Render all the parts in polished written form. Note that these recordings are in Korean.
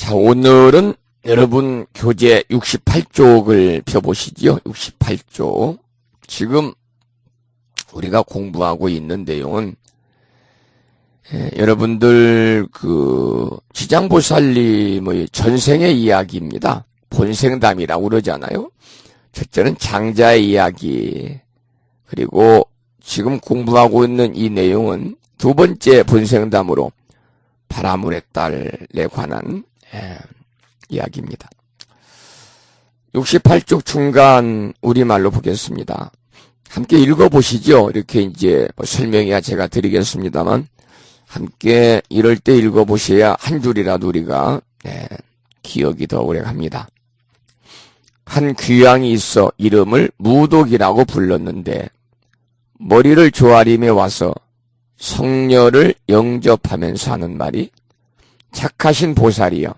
자, 오늘은 여러분 교재 68쪽을 펴보시죠. 68쪽. 지금 우리가 공부하고 있는 내용은 여러분들 지장보살님의 전생의 이야기입니다. 본생담이라고 그러잖아요. 첫째는 장자의 이야기, 그리고 지금 공부하고 있는 이 내용은 두 번째 본생담으로 바라문의 딸에 관한 이야기입니다. 68쪽 중간 우리말로 보겠습니다. 함께 읽어보시죠. 이렇게 이제 설명이야 제가 드리겠습니다만 함께 이럴 때 읽어보셔야 한 줄이라도 우리가 기억이 더 오래 갑니다. 한 귀양이 있어 이름을 무독이라고 불렀는데 머리를 조아림에 와서 성녀를 영접하면서 하는 말이, 착하신 보살이여,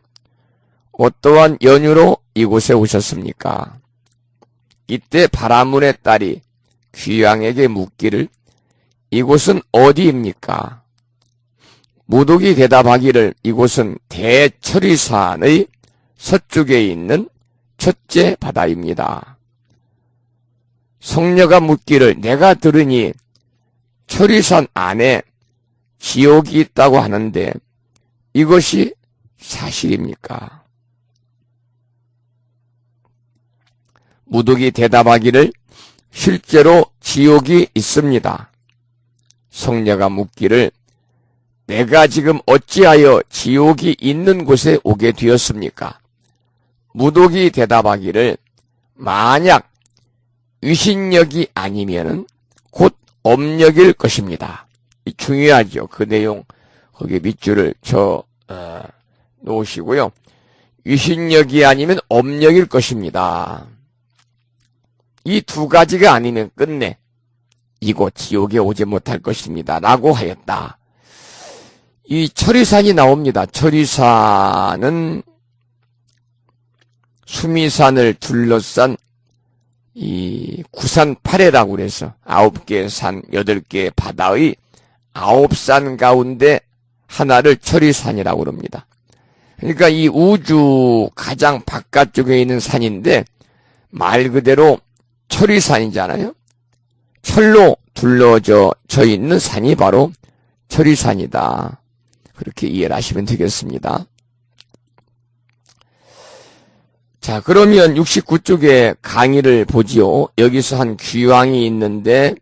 어떠한 연유로 이곳에 오셨습니까? 이때 바라문의 딸이 귀양에게 묻기를, 이곳은 어디입니까? 무독이 대답하기를, 이곳은 대철이산의 서쪽에 있는 첫째 바다입니다. 성녀가 묻기를, 내가 들으니 철이산 안에 지옥이 있다고 하는데 이것이 사실입니까? 무독이 대답하기를, 실제로 지옥이 있습니다. 성녀가 묻기를, 내가 지금 어찌하여 지옥이 있는 곳에 오게 되었습니까? 무독이 대답하기를, 만약 위신력이 아니면은 곧 업력일 것입니다. 중요하죠. 그 내용 거기 밑줄을 놓으시고요. 위신력이 아니면 업력일 것입니다. 이 두 가지가 아니면 끝내 이곳 지옥에 오지 못할 것입니다. 라고 하였다. 이 철이산이 나옵니다. 철이산은 수미산을 둘러싼 이 구산팔해라고 그래서 9개의 산, 8개의 바다의 9산 가운데 하나를 철이산이라고 그럽니다. 그러니까 이 우주 가장 바깥쪽에 있는 산인데 말 그대로 철이산이잖아요. 철로 둘러져 있는 산이 바로 철이산이다. 그렇게 이해를 하시면 되겠습니다. 자, 그러면 69쪽에 강의를 보지요. 여기서 한 귀왕이 있는데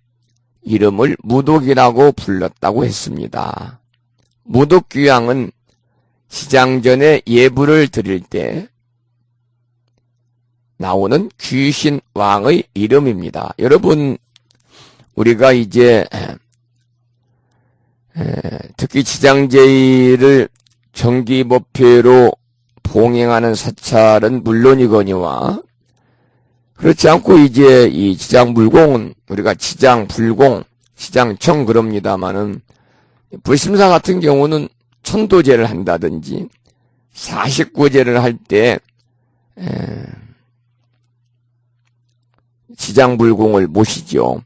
이름을 무독이라고 불렀다고 했습니다. 무독 귀왕은 지장전에 예불을 드릴 때 나오는 귀신 왕의 이름입니다. 여러분, 우리가 이제 특히 지장제의를 정기법회로 봉행하는 사찰은 물론이거니와 그렇지 않고 이제 이 지장불공은 우리가 지장불공, 지장청 그럽니다마는 불심사 같은 경우는 천도제를 한다든지 49제를 할 때 지장불공을 모시죠.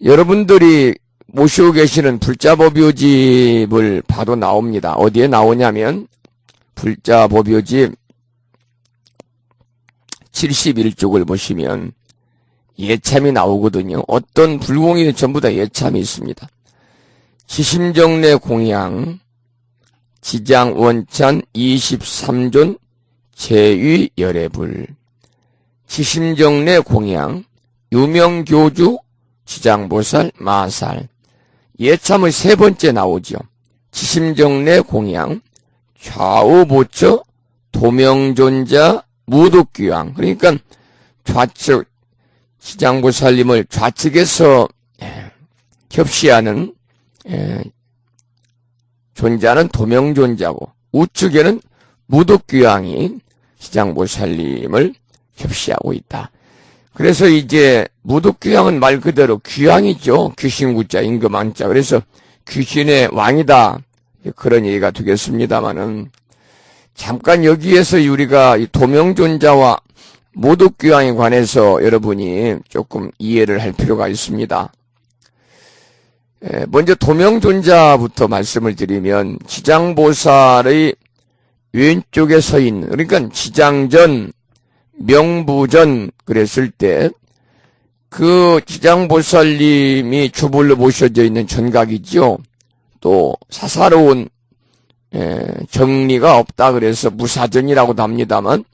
여러분들이 모시고 계시는 불자법요집을 봐도 나옵니다. 어디에 나오냐면 불자법요집 71쪽을 보시면 예참이 나오거든요. 어떤 불공이 전부 다 예참이 있습니다. 지심정례 공양 지장원찬 23존 제위 열애불, 지심정례 공양 유명교주 지장보살 마살, 예참의 세 번째 나오죠. 지심정례 공양 좌우보처 도명존자 무독귀왕, 그러니까 좌측 지장보살님을 좌측에서 협시하는 존자는 도명존자고 우측에는 무독귀왕이 지장보살님을 협시하고 있다. 그래서 이제 무독귀왕은 말 그대로 귀왕이죠. 귀신구자 임금왕자. 그래서 귀신의 왕이다. 그런 얘기가 되겠습니다마는 잠깐 여기에서 우리가 이 도명존자와 무독귀왕에 관해서 여러분이 조금 이해를 할 필요가 있습니다. 먼저 도명존자부터 말씀을 드리면 지장보살의 왼쪽에 서 있는, 그러니까 지장전, 명부전 그랬을 때 그 지장보살님이 주불로 모셔져 있는 전각이죠. 또 사사로운 정리가 없다 그래서 무사전이라고도 합니다만,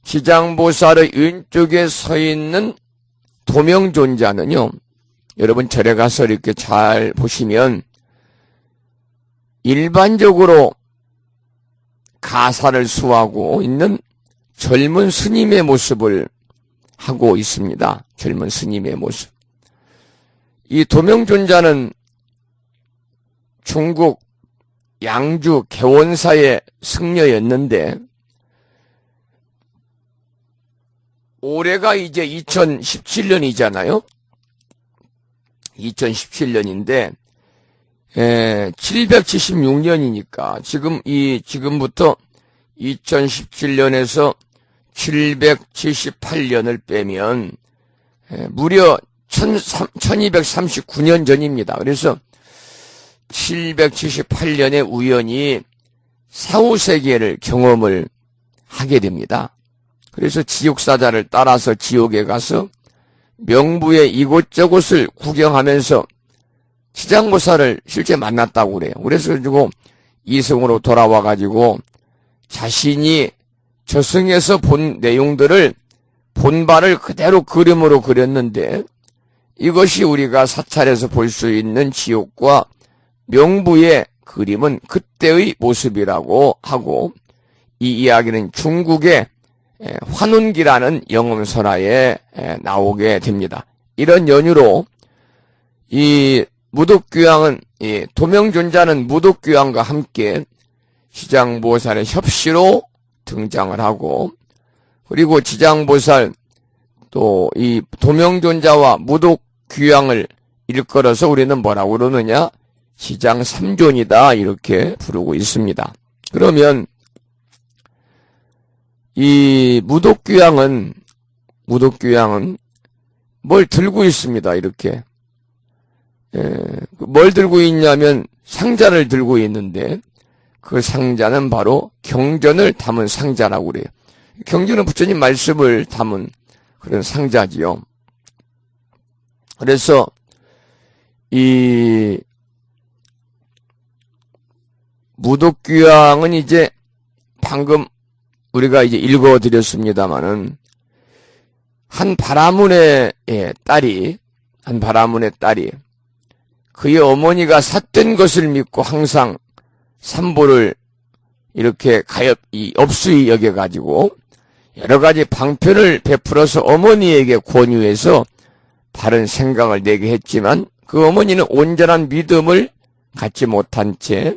지장보살의 왼쪽에 서 있는 도명존자는요, 여러분 절에 가서 이렇게 잘 보시면 일반적으로 가사를 수하고 있는 젊은 스님의 모습을 하고 있습니다. 젊은 스님의 모습. 이 도명존자는 중국 양주 개원사의 승려였는데, 올해가 이제 2017년이잖아요. 2017년인데 776년이니까 지금부터 2017년에서 778년을 빼면 무려 1239년 전입니다. 그래서 778년에 우연히 사후세계를 경험을 하게 됩니다. 그래서 지옥사자를 따라서 지옥에 가서 명부의 이곳저곳을 구경하면서 지장보살을 실제 만났다고 그래요. 그래서 이승으로 돌아와가지고 자신이 저승에서 본 내용들을 본발을 그대로 그림으로 그렸는데, 이것이 우리가 사찰에서 볼 수 있는 지옥과 명부의 그림은 그때의 모습이라고 하고, 이 이야기는 중국의 환운기라는 영음설화에 나오게 됩니다. 이런 연유로 이 무독귀왕은, 도명존자는 무독귀왕과 함께 지장보살의 협시로 등장을 하고, 그리고 지장보살 또 이 도명존자와 무독귀왕을 일컬어서 우리는 뭐라고 그러느냐, 지장삼존이다 이렇게 부르고 있습니다. 그러면 이 무독귀왕은 뭘 들고 있습니다. 이렇게 뭘 들고 있냐면 상자를 들고 있는데, 그 상자는 바로 경전을 담은 상자라고 그래요. 경전은 부처님 말씀을 담은 그런 상자지요. 그래서 이 무독귀왕은 이제 방금 우리가 이제 읽어드렸습니다마는 한 바라문의 딸이 그의 어머니가 삿된 것을 믿고 항상 삼보를 이렇게 업수히 여겨가지고 여러 가지 방편을 베풀어서 어머니에게 권유해서 바른 생각을 내게 했지만, 그 어머니는 온전한 믿음을 갖지 못한 채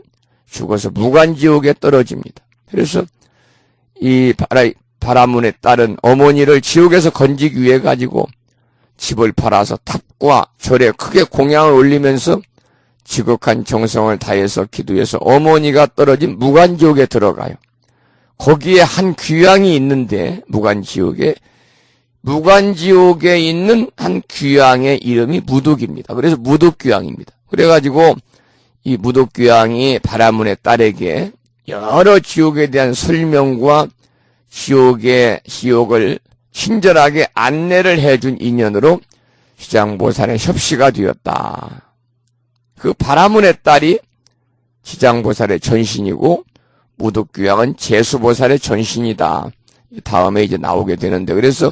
죽어서 무간지옥에 떨어집니다. 그래서 이 바라문의 딸은 어머니를 지옥에서 건지기 위해 가지고 집을 팔아서 탑과 절에 크게 공양을 올리면서 지극한 정성을 다해서 기도해서 어머니가 떨어진 무간지옥에 들어가요. 거기에 한 귀양이 있는데, 무간지옥에 있는 한 귀양의 이름이 무독입니다. 그래서 무독귀양입니다. 그래가지고 이 무독귀양이 바라문의 딸에게 여러 지옥에 대한 설명과 지옥을 친절하게 안내를 해준 인연으로 지장보살의 협시가 되었다. 그 바라문의 딸이 지장보살의 전신이고 무독귀왕은 제수보살의 전신이다. 다음에 이제 나오게 되는데, 그래서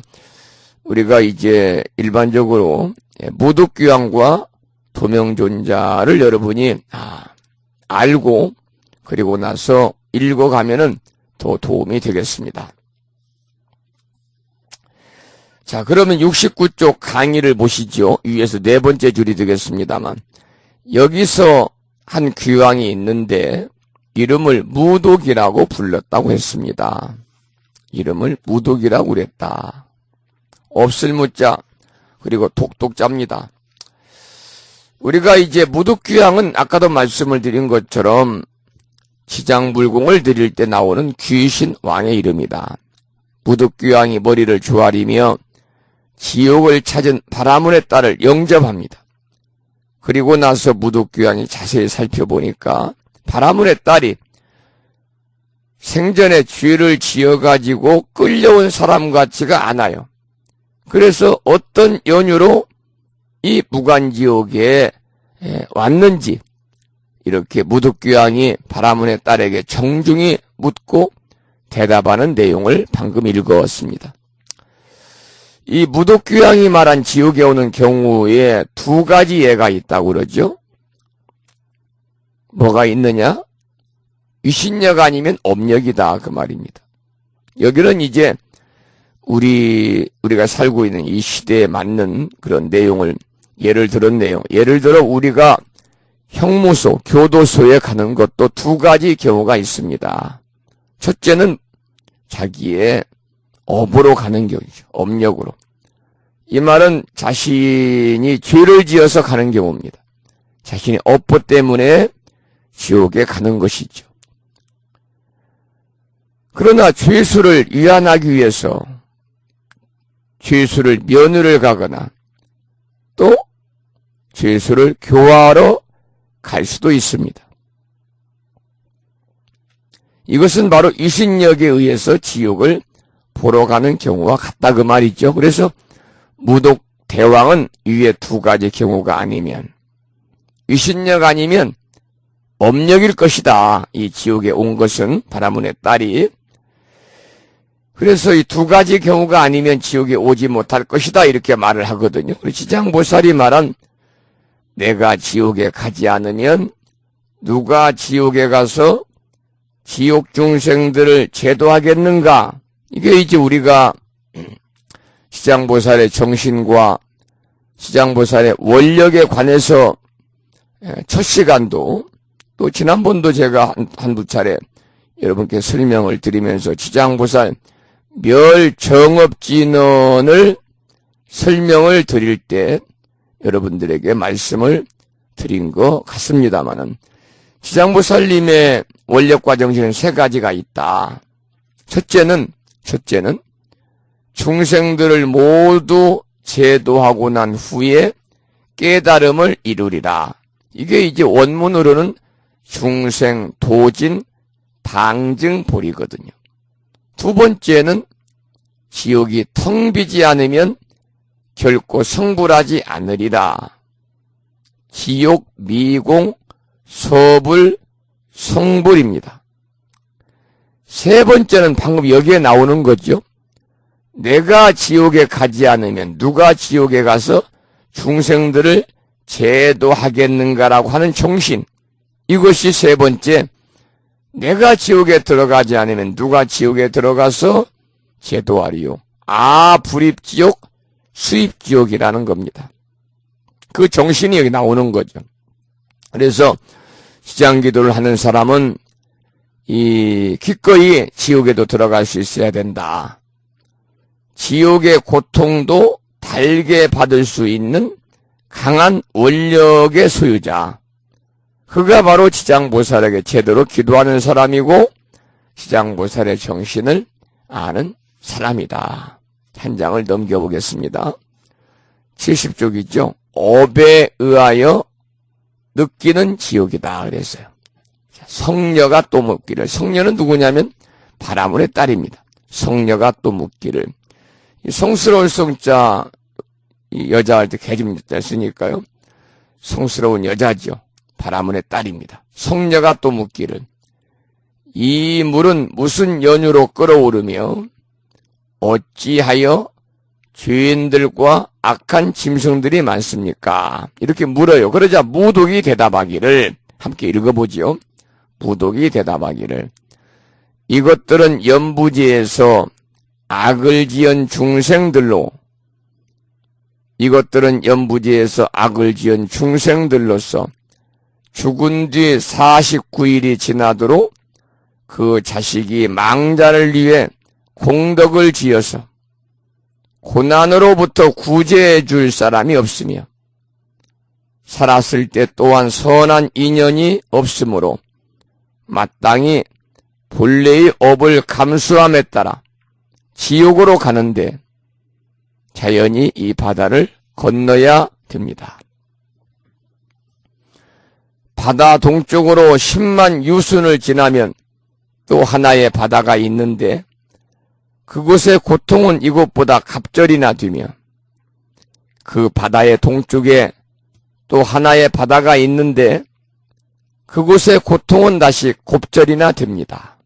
우리가 이제 일반적으로 무독귀왕과 도명존자를 여러분이 알고 그리고 나서 읽어가면은 더 도움이 되겠습니다. 자, 그러면 69쪽 강의를 보시죠. 위에서 네 번째 줄이 되겠습니다만, 여기서 한 귀왕이 있는데 이름을 무독이라고 불렀다고 했습니다. 이름을 무독이라고 그랬다. 없을 무자 그리고 독독자입니다. 우리가 이제 무독귀왕은 아까도 말씀을 드린 것처럼 지장불공을 드릴 때 나오는 귀신 왕의 이름이다. 무독귀왕이 머리를 조아리며 지옥을 찾은 바라문의 딸을 영접합니다. 그리고 나서 무독귀왕이 자세히 살펴보니까 바라문의 딸이 생전에 죄를 지어가지고 끌려온 사람 같지가 않아요. 그래서 어떤 연유로 이 무간지옥에 왔는지 이렇게 무독귀왕이 바라문의 딸에게 정중히 묻고 대답하는 내용을 방금 읽었습니다. 이 무독귀왕이 말한 지옥에 오는 경우에 두 가지 예가 있다고 그러죠. 뭐가 있느냐? 위신력 아니면 업력이다 그 말입니다. 여기는 이제 우리가 살고 있는 이 시대에 맞는 그런 내용을 예를 들었네요. 예를 들어 우리가 형무소, 교도소에 가는 것도 두 가지 경우가 있습니다. 첫째는 자기의 업으로 가는 경우죠. 업력으로. 이 말은 자신이 죄를 지어서 가는 경우입니다. 자신의 업보 때문에 지옥에 가는 것이죠. 그러나 죄수를 위안하기 위해서 죄수를 면회를 가거나 또 죄수를 교화하러 갈 수도 있습니다. 이것은 바로 위신력에 의해서 지옥을 보러 가는 경우와 같다 그 말이죠. 그래서 무독 대왕은 위에 두 가지 경우가 아니면 위신력 아니면 업력일 것이다. 이 지옥에 온 것은 바라문의 딸이. 그래서 이 두 가지 경우가 아니면 지옥에 오지 못할 것이다 이렇게 말을 하거든요. 지장보살이 말한 내가 지옥에 가지 않으면 누가 지옥에 가서 지옥 중생들을 제도하겠는가? 이게 이제 우리가 지장보살의 정신과 지장보살의 원력에 관해서 첫 시간도 또 지난번도 제가 한두 차례 여러분께 설명을 드리면서 지장보살 멸정업진언을 설명을 드릴 때 여러분들에게 말씀을 드린 것 같습니다만은 지장보살님의 원력과 정신은 세 가지가 있다. 첫째는 중생들을 모두 제도하고 난 후에 깨달음을 이루리라. 이게 이제 원문으로는 중생 도진 방증볼이거든요. 두 번째는 지옥이 텅 비지 않으면 결코 성불하지 않으리라. 지옥 미공 서불 성불입니다. 세 번째는 방금 여기에 나오는 거죠. 내가 지옥에 가지 않으면 누가 지옥에 가서 중생들을 제도하겠는가라고 하는 정신. 이것이 세 번째. 내가 지옥에 들어가지 않으면 누가 지옥에 들어가서 제도하리요. 불입지옥, 수입지옥이라는 겁니다. 그 정신이 여기 나오는 거죠. 그래서 시장기도를 하는 사람은 기꺼이 지옥에도 들어갈 수 있어야 된다. 지옥의 고통도 달게 받을 수 있는 강한 원력의 소유자. 그가 바로 지장보살에게 제대로 기도하는 사람이고 지장보살의 정신을 아는 사람이다. 한 장을 넘겨보겠습니다. 70쪽이죠. 업에 의하여 느끼는 지옥이다 그랬어요. 성녀가 또 묻기를. 성녀는 누구냐면 바라문의 딸입니다. 성녀가 또 묻기를. 성스러울 성자 여자 할 때 개집자 쓰니까요. 성스러운 여자죠. 바라문의 딸입니다. 성녀가 또 묻기를. 이 물은 무슨 연유로 끓어오르며 어찌하여 죄인들과 악한 짐승들이 많습니까? 이렇게 물어요. 그러자 무독이 대답하기를. 함께 읽어보지요. 무독이 대답하기를. 이것들은 연부지에서 악을 지은 중생들로 중생들로서 죽은 뒤 49일이 지나도록 그 자식이 망자를 위해 공덕을 지어서 고난으로부터 구제해 줄 사람이 없으며 살았을 때 또한 선한 인연이 없으므로 마땅히 본래의 업을 감수함에 따라 지옥으로 가는데 자연히 이 바다를 건너야 됩니다. 바다 동쪽으로 10만 유순을 지나면 또 하나의 바다가 있는데 그곳의 고통은 이곳보다 갑절이나 되며 그 바다의 동쪽에 또 하나의 바다가 있는데 그곳의 고통은 다시 곱절이나 됩니다.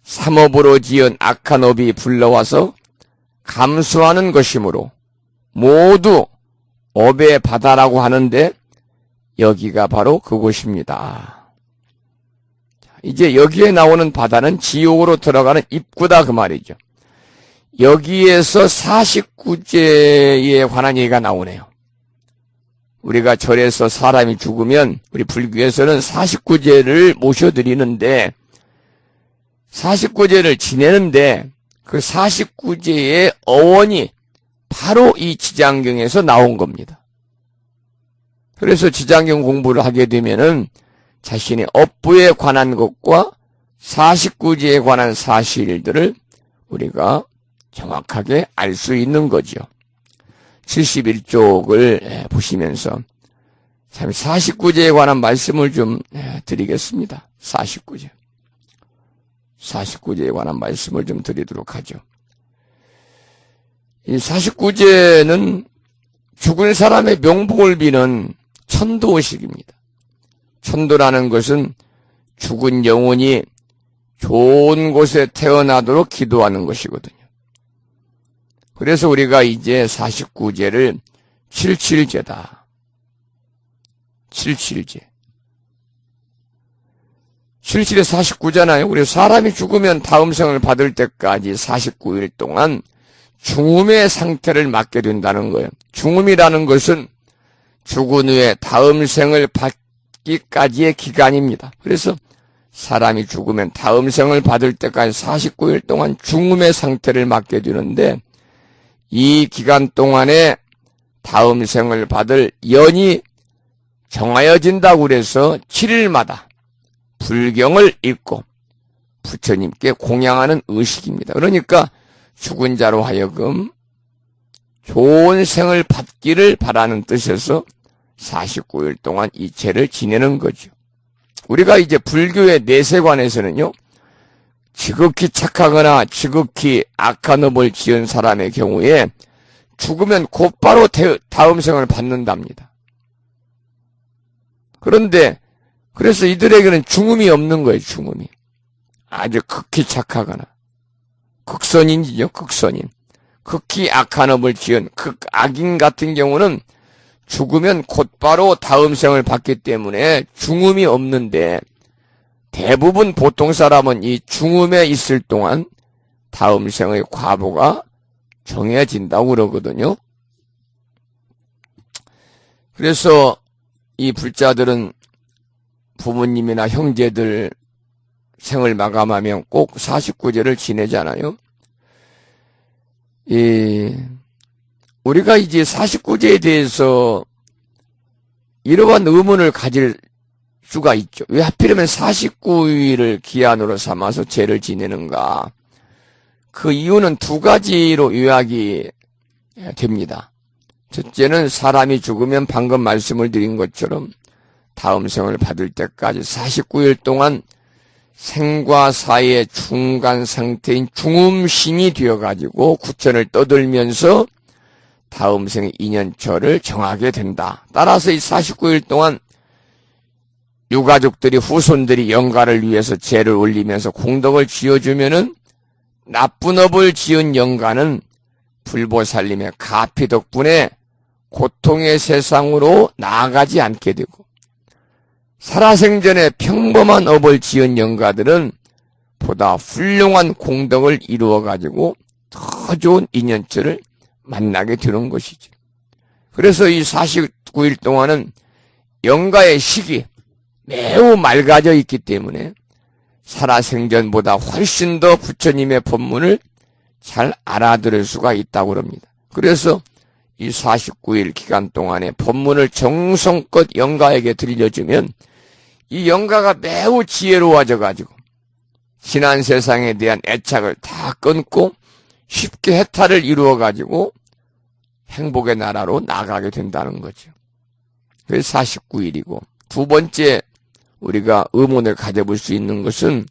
삼업으로 지은 악한 업이 불러와서 감수하는 것이므로 모두 업의 바다라고 하는데 여기가 바로 그곳입니다. 이제 여기에 나오는 바다는 지옥으로 들어가는 입구다 그 말이죠. 여기에서 49제에 관한 얘기가 나오네요. 우리가 절에서 사람이 죽으면 우리 불교에서는 49제를 모셔드리는데 49제를 지내는데 그 49제의 어원이 바로 이 지장경에서 나온 겁니다. 그래서 지장경 공부를 하게 되면은 자신의 업부에 관한 것과 49제에 관한 사실들을 우리가 정확하게 알 수 있는 거죠. 71쪽을 보시면서 참 49제에 관한 말씀을 좀 드리겠습니다. 49제. 49제에 관한 말씀을 좀 드리도록 하죠. 이 49제는 죽은 사람의 명복을 비는 천도의식입니다. 천도라는 것은 죽은 영혼이 좋은 곳에 태어나도록 기도하는 것이거든요. 그래서 우리가 이제 49제를 77제다. 77제. 77에 49잖아요. 우리 사람이 죽으면 다음 생을 받을 때까지 49일 동안 중음의 상태를 맞게 된다는 거예요. 중음이라는 것은 죽은 후에 다음 생을 받기까지의 기간입니다. 그래서 사람이 죽으면 다음 생을 받을 때까지 49일 동안 중음의 상태를 맞게 되는데 이 기간 동안에 다음 생을 받을 연이 정하여진다고 그래서 7일마다 불경을 읽고 부처님께 공양하는 의식입니다. 그러니까 죽은 자로 하여금 좋은 생을 받기를 바라는 뜻에서 49일 동안 이 제를 지내는 거죠. 우리가 이제 불교의 내세관에서는요, 지극히 착하거나 지극히 악한 업을 지은 사람의 경우에 죽으면 곧바로 다음 생을 받는답니다. 그런데 그래서 이들에게는 중음이 없는 거예요. 중음이. 아주 극히 착하거나 극선인이죠. 극선인. 극히 악한 업을 지은 극악인 같은 경우는 죽으면 곧바로 다음 생을 받기 때문에 중음이 없는데 대부분 보통 사람은 이 중음에 있을 동안 다음 생의 과보가 정해진다고 그러거든요. 그래서 이 불자들은 부모님이나 형제들 생을 마감하면 꼭 49제를 지내잖아요. 우리가 이제 49제에 대해서 이러한 의문을 가질 수가 있죠. 왜 하필이면 49일을 기한으로 삼아서 제를 지내는가? 그 이유는 두 가지로 요약이 됩니다. 첫째는 사람이 죽으면 방금 말씀을 드린 것처럼 다음 생을 받을 때까지 49일 동안 생과 사의 중간 상태인 중음신이 되어가지고 구천을 떠들면서 다음 생의 인연처를 정하게 된다. 따라서 이 49일 동안 유가족들이 후손들이 영가를 위해서 제를 올리면서 공덕을 지어주면은 나쁜 업을 지은 영가는 불보살님의 가피 덕분에 고통의 세상으로 나아가지 않게 되고 살아생전에 평범한 업을 지은 영가들은 보다 훌륭한 공덕을 이루어가지고 더 좋은 인연처를 만나게 되는 것이죠. 그래서 이 49일 동안은 영가의 식이 매우 맑아져 있기 때문에 살아생전보다 훨씬 더 부처님의 법문을 잘 알아들을 수가 있다고 합니다. 그래서 이 49일 기간 동안에 법문을 정성껏 영가에게 들려주면 이 영가가 매우 지혜로워져 가지고 지난 세상에 대한 애착을 다 끊고 쉽게 해탈을 이루어 가지고 행복의 나라로 나가게 된다는 거죠. 그래서 49일이고 두 번째 우리가 의문을 가져볼 수 있는 것은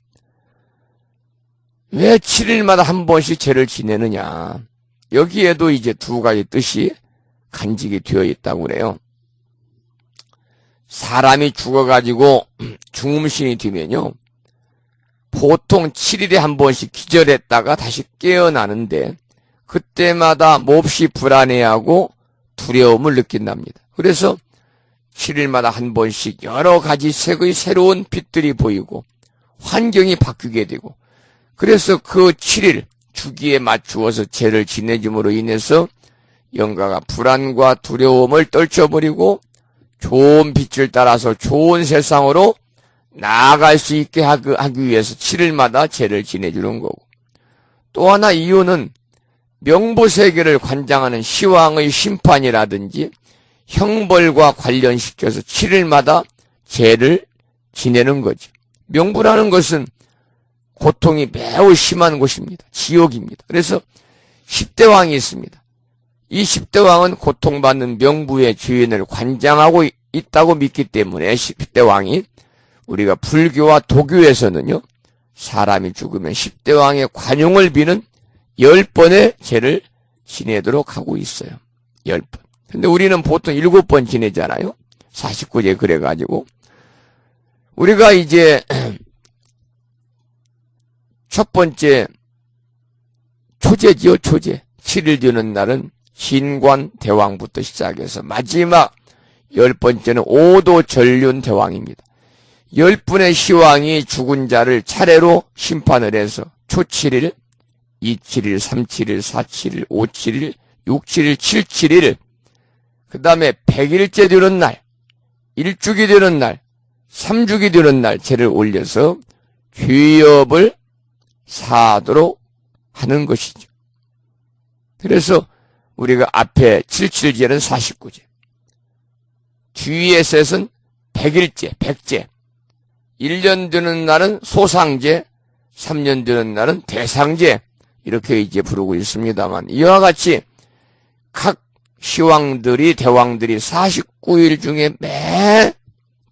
왜 7일마다 한 번씩 제를 지내느냐. 여기에도 이제 두 가지 뜻이 간직이 되어 있다고 그래요. 사람이 죽어가지고 죽음신이 되면요, 보통 7일에 한 번씩 기절했다가 다시 깨어나는데 그때마다 몹시 불안해하고 두려움을 느낀답니다. 그래서 7일마다 한 번씩 여러 가지 색의 새로운 빛들이 보이고 환경이 바뀌게 되고, 그래서 그 7일 주기에 맞추어서 제를 지내줌으로 인해서 영가가 불안과 두려움을 떨쳐버리고 좋은 빛을 따라서 좋은 세상으로 나아갈 수 있게 하기 위해서 7일마다 제를 지내주는 거고, 또 하나 이유는 명보세계를 관장하는 시왕의 심판이라든지 형벌과 관련시켜서 7일마다 제를 지내는 거죠. 명부라는 것은 고통이 매우 심한 곳입니다. 지옥입니다. 그래서 10대 왕이 있습니다. 이 10대 왕은 고통받는 명부의 주인을 관장하고 있다고 믿기 때문에 10대 왕이, 우리가 불교와 도교에서는요, 사람이 죽으면 10대 왕의 관용을 비는 10번의 제를 지내도록 하고 있어요. 10번. 근데 우리는 보통 7번 지내잖아요. 49제 그래가지고. 우리가 이제 첫 번째 초제지요, 초제. 7일 되는 날은 신관대왕부터 시작해서 마지막 10번째는 오도전륜대왕입니다. 10분의 시왕이 죽은 자를 차례로 심판을 해서 초7일, 2.7일, 3.7일, 4.7일, 5.7일, 6.7일, 7.7일, 그 다음에 100일째 되는 날, 1주기 되는 날, 3주기 되는 날 제를 올려서 죄업을 사하도록 하는 것이죠. 그래서 우리가 앞에 7.7제는 49제, 뒤에 셋은 100일째, 100제, 1년 되는 날은 소상제, 3년 되는 날은 대상제, 이렇게 이제 부르고 있습니다만, 이와 같이 각 시왕들이, 대왕들이 49일 중에 매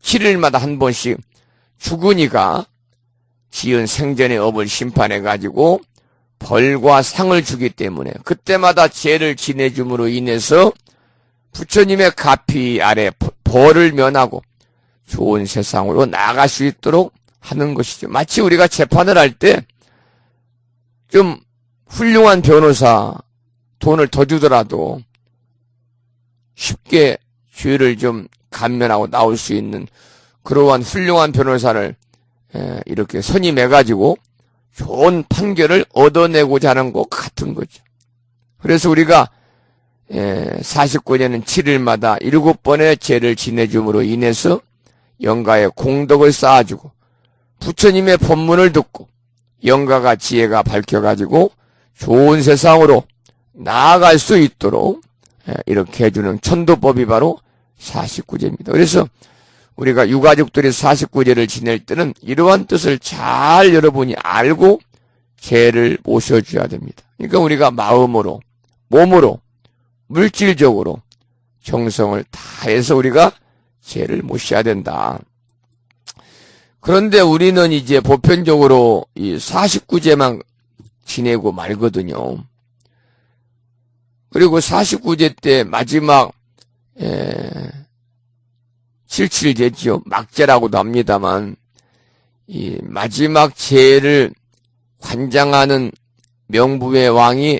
7일마다 한 번씩 죽으니까 지은 생전의 업을 심판해가지고 벌과 상을 주기 때문에 그때마다 제를 지내줌으로 인해서 부처님의 가피 아래 벌을 면하고 좋은 세상으로 나아갈 수 있도록 하는 것이죠. 마치 우리가 재판을 할 때 좀 훌륭한 변호사 돈을 더 주더라도 쉽게 죄를 좀 감면하고 나올 수 있는 그러한 훌륭한 변호사를 이렇게 선임해가지고 좋은 판결을 얻어내고자 하는 것 같은 거죠. 그래서 우리가 49년은 7일마다 7번의 제를 지내줌으로 인해서 영가의 공덕을 쌓아주고 부처님의 법문을 듣고 영가가 지혜가 밝혀가지고 좋은 세상으로 나아갈 수 있도록 이렇게 해주는 천도법이 바로 49제입니다. 그래서 우리가 유가족들이 49제를 지낼 때는 이러한 뜻을 잘 여러분이 알고 제를 모셔줘야 됩니다. 그러니까 우리가 마음으로, 몸으로, 물질적으로 정성을 다해서 우리가 제를 모셔야 된다. 그런데 우리는 이제 보편적으로 이 49제만 지내고 말거든요. 그리고 49제 때 마지막 77제지요. 막제라고도 합니다만 이 마지막 제를 관장하는 명부의 왕이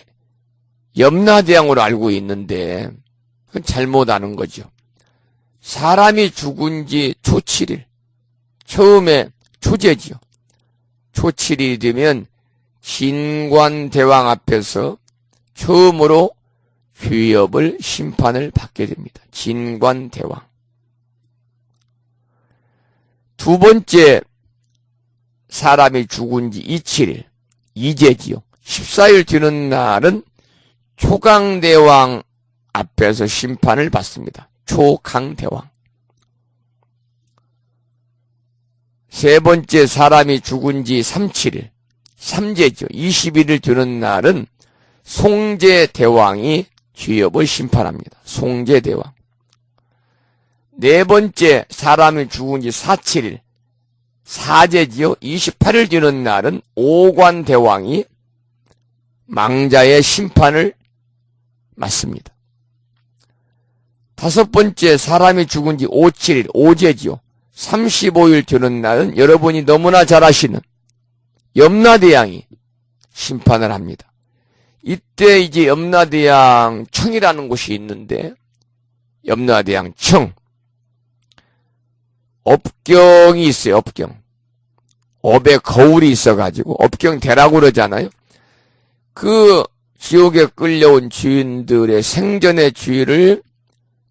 염라대왕으로 알고 있는데 그건 잘못 아는 거죠. 사람이 죽은 지 초7일, 처음에 초제지요. 초7일이 되면 진관대왕 앞에서 처음으로 죄업을 심판을 받게 됩니다. 진관대왕. 두 번째 사람이 죽은 지 2.7일, 2제지요. 14일 되는 날은 초강대왕 앞에서 심판을 받습니다. 초강대왕. 세 번째 사람이 죽은 지 3.7일, 3제죠. 21일 되는 날은 송제대왕이 죄업을 심판합니다. 송제대왕. 네 번째 사람이 죽은 지 4.7일, 사제지요. 28일 되는 날은 오관대왕이 망자의 심판을 맞습니다. 다섯 번째, 사람이 죽은 지 5, 7일, 오제지요. 35일 되는 날은 여러분이 너무나 잘 아시는 염라대왕이 심판을 합니다. 이때 이제 염라대왕 청이라는 곳이 있는데, 염라대왕 청, 업경이 있어요. 업경. 업에 거울이 있어가지고 업경대라고 그러잖아요. 그 지옥에 끌려온 주인들의 생전의 죄를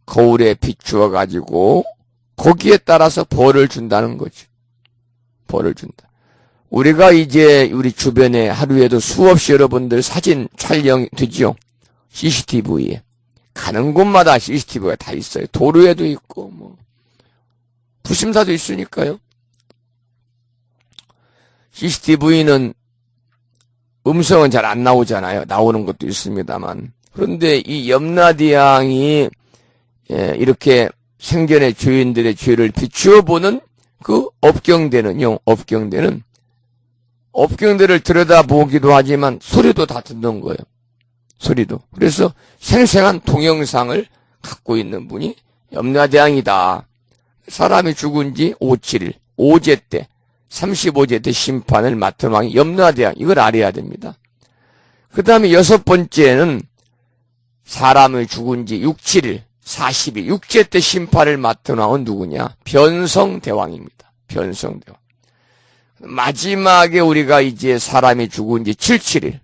거울에 비추어가지고 거기에 따라서 벌을 준다는 거죠. 벌을 준다. 우리가 이제 우리 주변에 하루에도 수없이 여러분들 사진 촬영 되죠. CCTV에. 가는 곳마다 CCTV가 다 있어요. 도로에도 있고, 부심사도 있으니까요. CCTV는 음성은 잘 안 나오잖아요. 나오는 것도 있습니다만. 그런데 이 염라대왕이 이렇게 생전의 죄인들의 죄를 비추어 보는 그 업경대는요, 업경대를 들여다보기도 하지만 소리도 다 듣는 거예요. 소리도. 그래서 생생한 동영상을 갖고 있는 분이 염라대왕이다. 사람이 죽은 지 5, 7일, 5제 때, 35제 때 심판을 맡은 왕이 염라대왕. 이걸 알아야 됩니다. 그 다음에 여섯 번째는 사람이 죽은 지 6, 7일, 40일, 6제 때 심판을 맡은 왕은 누구냐? 변성대왕입니다. 변성대왕. 마지막에 우리가 이제 사람이 죽은 지 7, 7일,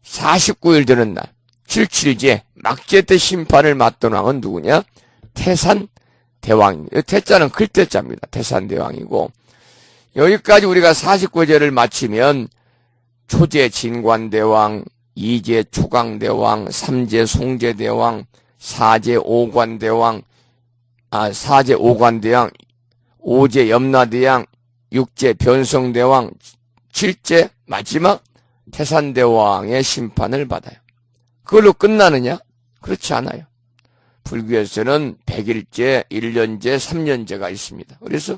49일 되는 날, 7, 7제, 막제 때 심판을 맡은 왕은 누구냐? 태산대왕입니다. 태자는 클때자입니다. 태산대왕이고, 여기까지 우리가 49제를 마치면 초제 진관대왕, 2제 초강대왕, 3제 송제대왕, 4제 오관대왕, 4제 오관대왕, 5제 염라대왕, 6제 변성대왕, 7제 마지막 태산대왕의 심판을 받아요. 그걸로 끝나느냐? 그렇지 않아요. 불교에서는 100일제, 1년제, 3년제가 있습니다. 그래서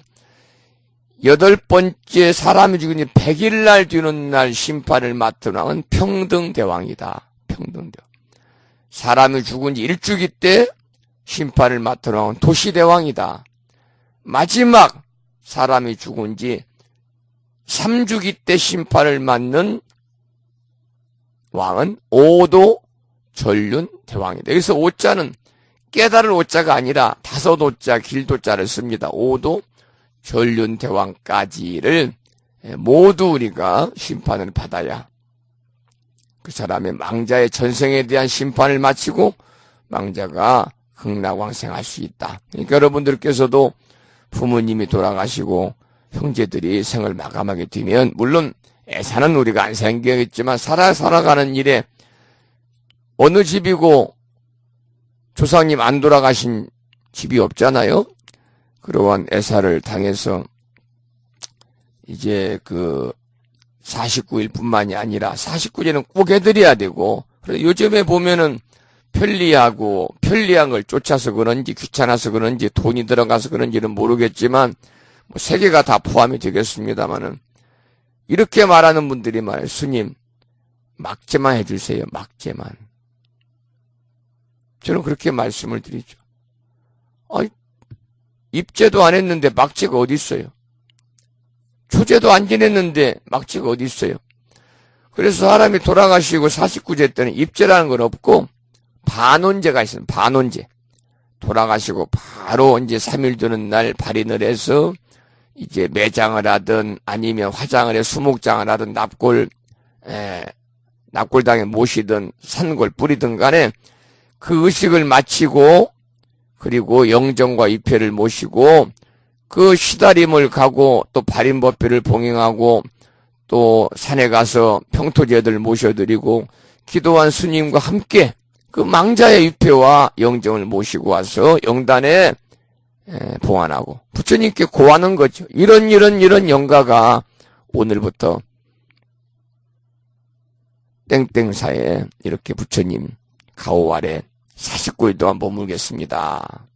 여덟 번째 사람이 죽은 지 100일날 되는 날 심판을 맡은 왕은 평등대왕이다. 평등대왕. 사람이 죽은 지 일주기 때 심판을 맡은 왕은 도시대왕이다. 마지막 사람이 죽은 지 3주기 때 심판을 맡는 왕은 오도 전륜대왕이다. 여기서 오자는 깨달을 오자가 아니라 다섯 오자 길도자를 씁니다. 오도 전륜대왕까지를 모두 우리가 심판을 받아야 그 사람의 망자의 전생에 대한 심판을 마치고 망자가 극락왕생할 수 있다. 그러니까 여러분들께서도 부모님이 돌아가시고 형제들이 생을 마감하게 되면 물론 애사는 우리가 안 생기겠지만 살아가는 일에 어느 집이고 조상님 안 돌아가신 집이 없잖아요. 그러한 애사를 당해서 이제 그 49일 뿐만이 아니라 49제는 꼭 해드려야 되고, 그래서 요즘에 보면은 편리한 걸 쫓아서 그런지 귀찮아서 그런지 돈이 들어가서 그런지는 모르겠지만 뭐 세계가 다 포함이 되겠습니다만은 이렇게 말하는 분들이 말해요. 스님, 막제만 해주세요. 막제만. 저는 그렇게 말씀을 드리죠. 입제도 안 했는데 막제가 어디 있어요? 초제도 안 지냈는데 막제가 어디 있어요? 그래서 사람이 돌아가시고 49제 때는 입제라는 건 없고 반원제가 있어요. 반원제. 돌아가시고 바로 이제 3일 되는 날 발인을 해서 이제 매장을 하든 아니면 화장을 해 수목장을 하든 납골당에 모시든 산골 뿌리든 간에 그 의식을 마치고 그리고 영정과 입회를 모시고 그 시다림을 가고 또 발인법회를 봉행하고 또 산에 가서 평토제들 모셔드리고 기도한 스님과 함께 그 망자의 입회와 영정을 모시고 와서 영단에 봉안하고 부처님께 고하는 거죠. 이런 영가가 오늘부터 땡땡사에 이렇게 부처님 가오 아래 49일 동안 머물겠습니다.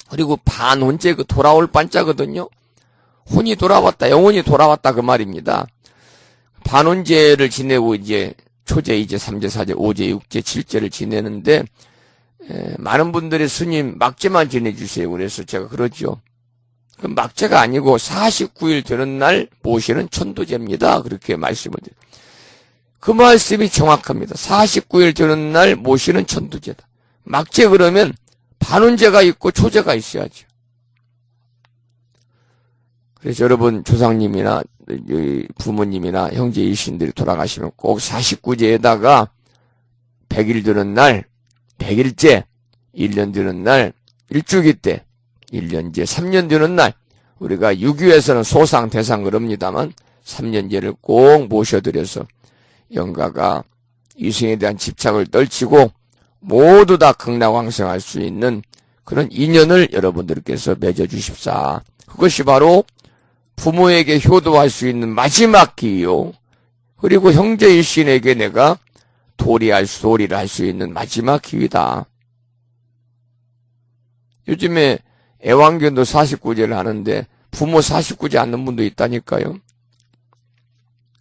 그리고 반혼제 그 돌아올 반자거든요. 혼이 돌아왔다, 영혼이 돌아왔다 그 말입니다. 반혼제를 지내고 이제 초제, 이제 3제, 4제, 5제, 6제, 7제를 지내는데 많은 분들이 스님 막제만 지내주세요. 그래서 제가 그러죠. 그 막제가 아니고 49일 되는 날 모시는 천도제입니다. 그렇게 말씀을 드려요. 그 말씀이 정확합니다. 49일 되는 날 모시는 천도제다. 막제 그러면 반혼제가 있고 초제가 있어야죠. 그래서 여러분 조상님이나 부모님이나 형제 일신들이 돌아가시면 꼭 49제에다가 100일 되는 날, 100일째, 1년 되는 날, 일주기 때, 1년제, 3년 되는 날, 우리가 유교에서는 소상, 대상 그럽니다만 3년제를 꼭 모셔드려서 영가가 이승에 대한 집착을 떨치고 모두 다 극락왕생할 수 있는 그런 인연을 여러분들께서 맺어주십사. 그것이 바로 부모에게 효도할 수 있는 마지막 기회요. 그리고 형제 일신에게 내가 도리를 할 수 있는 마지막 기회다. 요즘에 애완견도 49제를 하는데 부모 49제 않는 분도 있다니까요.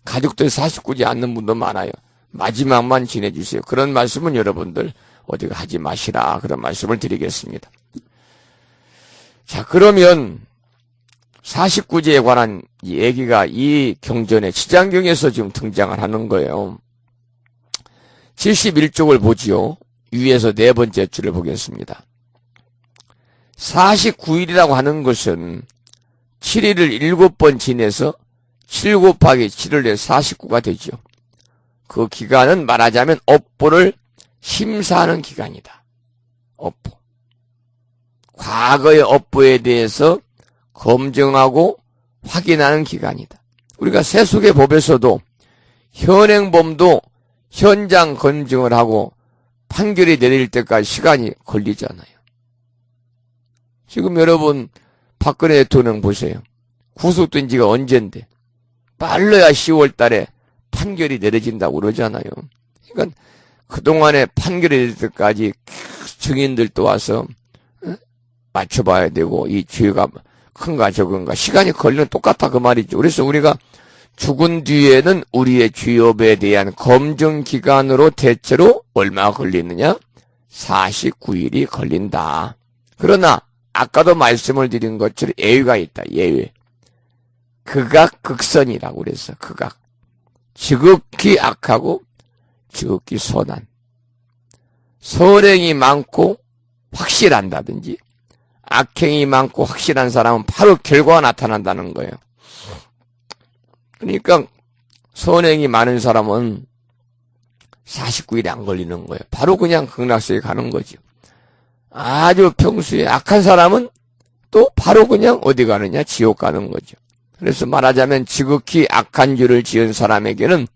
가족들 49제 않는 분도 많아요. 마지막만 지내주세요. 그런 말씀은 여러분들 어디가 하지 마시라. 그런 말씀을 드리겠습니다. 자, 그러면 49제에 관한 이 얘기가 이 경전의 지장경에서 지금 등장을 하는 거예요. 71쪽을 보지요. 위에서 네 번째 줄을 보겠습니다. 49일이라고 하는 것은 7일을 7번 지내서 7 곱하기 7을 내 49가 되죠. 그 기간은 말하자면 업보를 심사하는 기간이다. 업보. 과거의 업보에 대해서 검증하고 확인하는 기간이다. 우리가 세속의 법에서도 현행범도 현장 검증을 하고 판결이 내릴 때까지 시간이 걸리잖아요. 지금 여러분 박근혜 대통령 보세요. 구속된 지가 언젠데 빨라야 10월 달에 판결이 내려진다고 그러잖아요. 그러니까 그동안에 판결이 내릴 때까지 증인들도 와서 맞춰봐야 되고 이 죄가 큰가 적은가 시간이 걸리는 똑같다 그 말이죠. 그래서 우리가 죽은 뒤에는 우리의 죄업에 대한 검증 기간으로 대체로 얼마가 걸리느냐? 49일이 걸린다. 그러나 아까도 말씀을 드린 것처럼 예외가 있다. 예외. 극악극선이라고 그래서 극악. 지극히 악하고 지극히 선한. 선행이 많고 확실한다든지 악행이 많고 확실한 사람은 바로 결과가 나타난다는 거예요. 그러니까 선행이 많은 사람은 49일이 안 걸리는 거예요. 바로 그냥 극락세에 가는 거죠. 아주 평소에 악한 사람은 또 바로 그냥 어디 가느냐? 지옥 가는 거죠. 그래서 말하자면 지극히 악한 죄를 지은 사람에게는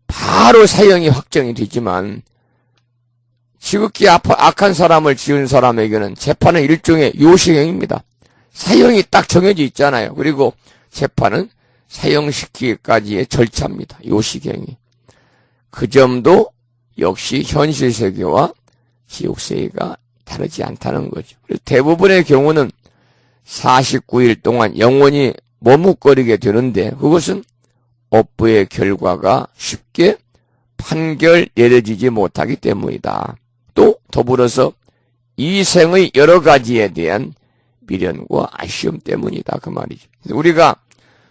바로 사형이 확정이 되지만 지극히 악한 사람을 지은 사람에게는 재판은 일종의 요식형입니다. 사형이 딱 정해져 있잖아요. 그리고 재판은 사형시키기까지의 절차입니다. 요식형이. 그 점도 역시 현실 세계와 지옥 세계가 다르지 않다는 거죠. 그래서 대부분의 경우는 49일 동안 영원히 머뭇거리게 되는데 그것은 업보의 결과가 쉽게 판결 내려지지 못하기 때문이다. 또 더불어서 이 생의 여러 가지에 대한 미련과 아쉬움 때문이다. 그 말이죠. 우리가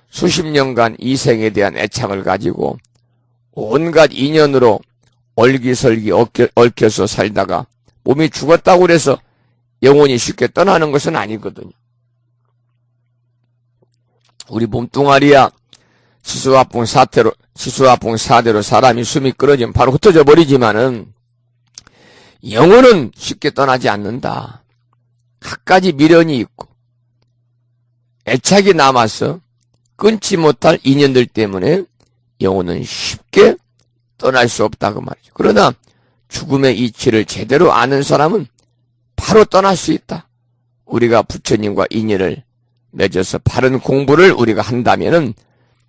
수십 년간 이 생에 대한 애착을 가지고 온갖 인연으로 얼기설기 얽혀서 살다가 몸이 죽었다고 해서 영혼이 쉽게 떠나는 것은 아니거든요. 우리 몸뚱아리야 치수화풍 사대로 사람이 숨이 끊어지면 바로 흩어져 버리지만은 영혼은 쉽게 떠나지 않는다. 갖가지 미련이 있고 애착이 남아서 끊지 못할 인연들 때문에 영혼은 쉽게 떠날 수 없다 그 말이죠. 그러나 죽음의 이치를 제대로 아는 사람은 바로 떠날 수 있다. 우리가 부처님과 인연을 맺어서 바른 공부를 우리가 한다면은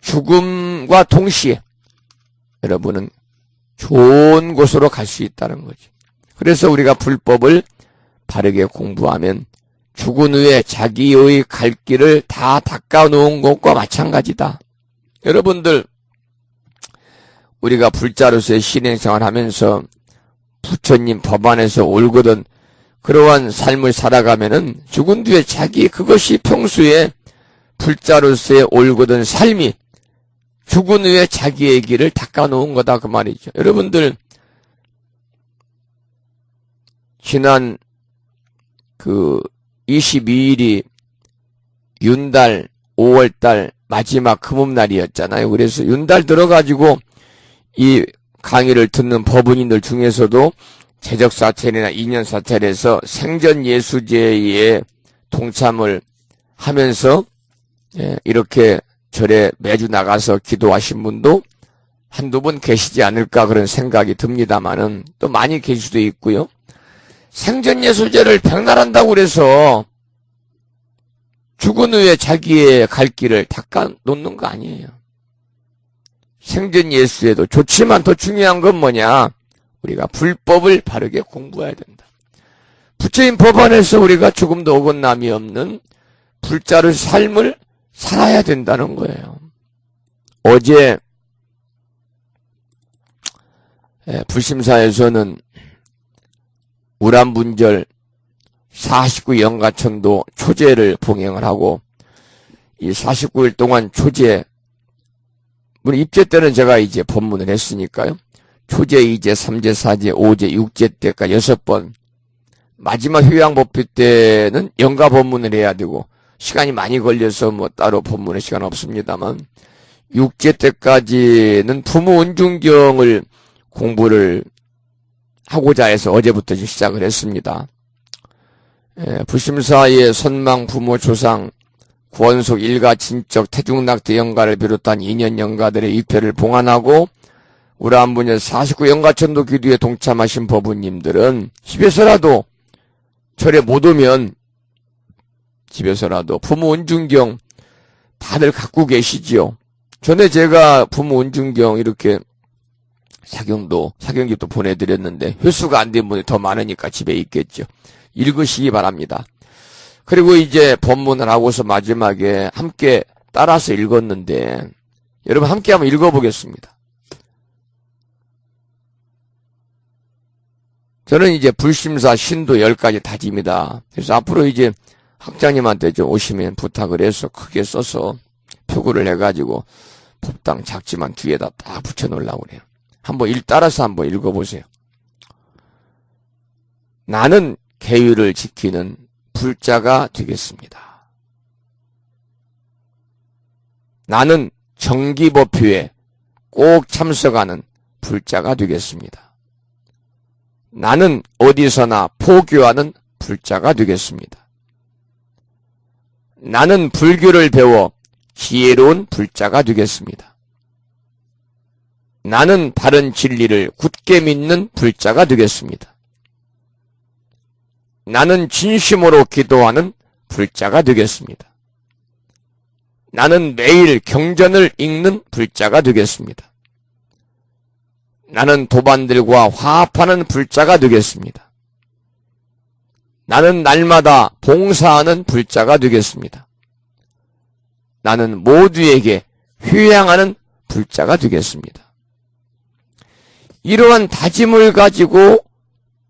죽음과 동시에 여러분은 좋은 곳으로 갈 수 있다는 거죠. 그래서 우리가 불법을 바르게 공부하면 죽은 후에 자기의 갈 길을 다 닦아놓은 것과 마찬가지다. 여러분들, 우리가 불자로서의 신행생활 하면서 부처님 법안에서 옳거든 그러한 삶을 살아가면은 죽은 뒤에 자기 그것이 평소에 불자로서의 옳거든 삶이 죽은 후에 자기의 길을 닦아놓은 거다 그 말이죠. 여러분들 지난 22일이 윤달 5월달 마지막 금음날이었잖아요. 그래서 윤달 들어가지고 이 강의를 듣는 법문인들 중에서도 재적사찰이나 인연사찰에서 생전예수제에 동참을 하면서 이렇게 절에 매주 나가서 기도하신 분도 한두 분 계시지 않을까 그런 생각이 듭니다만은 또 많이 계실 수도 있고요. 생전예수제를 백날한다고 그래서 죽은 후에 자기의 갈 길을 닦아놓는 거 아니에요. 생전예수에도 좋지만 더 중요한 건 뭐냐? 우리가 불법을 바르게 공부해야 된다. 부처님 법안에서 우리가 조금도 어긋남이 없는 불자의 삶을 살아야 된다는 거예요. 어제 불심사에서는 우람분절 49영가천도 초제를 봉행을 하고 이 49일 동안 초제 물론 입제 때는 제가 이제 법문을 했으니까요. 초제, 2제, 3제, 4제, 5제, 6제 때까지 6번 마지막 휴양법회 때는 영가 법문을 해야 되고 시간이 많이 걸려서 뭐 따로 법문의 시간 없습니다만 6제 때까지는 부모은중경을 공부를 하고자 해서 어제부터 시작을 했습니다. 불심사의 선망 부모 조상 구원속 일가 친척 태중낙대 영가를 비롯한 2년 영가들의 위패를 봉안하고 우람분열 49영가천도 기도에 동참하신 법우님들은 집에서라도 절에 못 오면 집에서라도 부모 은중경 다들 갖고 계시지요. 전에 제가 부모 은중경 이렇게 사경기도 보내드렸는데 회수가 안 된 분이 더 많으니까 집에 있겠죠. 읽으시기 바랍니다. 그리고 이제 법문을 하고서 마지막에 함께 따라서 읽었는데 여러분 함께 한번 읽어보겠습니다. 저는 이제 불심사 신도 10가지 다짐이다. 그래서 앞으로 이제 학장님한테 좀 오시면 부탁을 해서 크게 써서 표구를 해가지고 법당 작지만 뒤에다 딱 붙여놓으려고 그래요. 한번 따라서 한번 읽어보세요. 나는 계율을 지키는 불자가 되겠습니다. 나는 정기법회에 꼭 참석하는 불자가 되겠습니다. 나는 어디서나 포교하는 불자가 되겠습니다. 나는 불교를 배워 지혜로운 불자가 되겠습니다. 나는 바른 진리를 굳게 믿는 불자가 되겠습니다. 나는 진심으로 기도하는 불자가 되겠습니다. 나는 매일 경전을 읽는 불자가 되겠습니다. 나는 도반들과 화합하는 불자가 되겠습니다. 나는 날마다 봉사하는 불자가 되겠습니다. 나는 모두에게 휴양하는 불자가 되겠습니다. 이러한 다짐을 가지고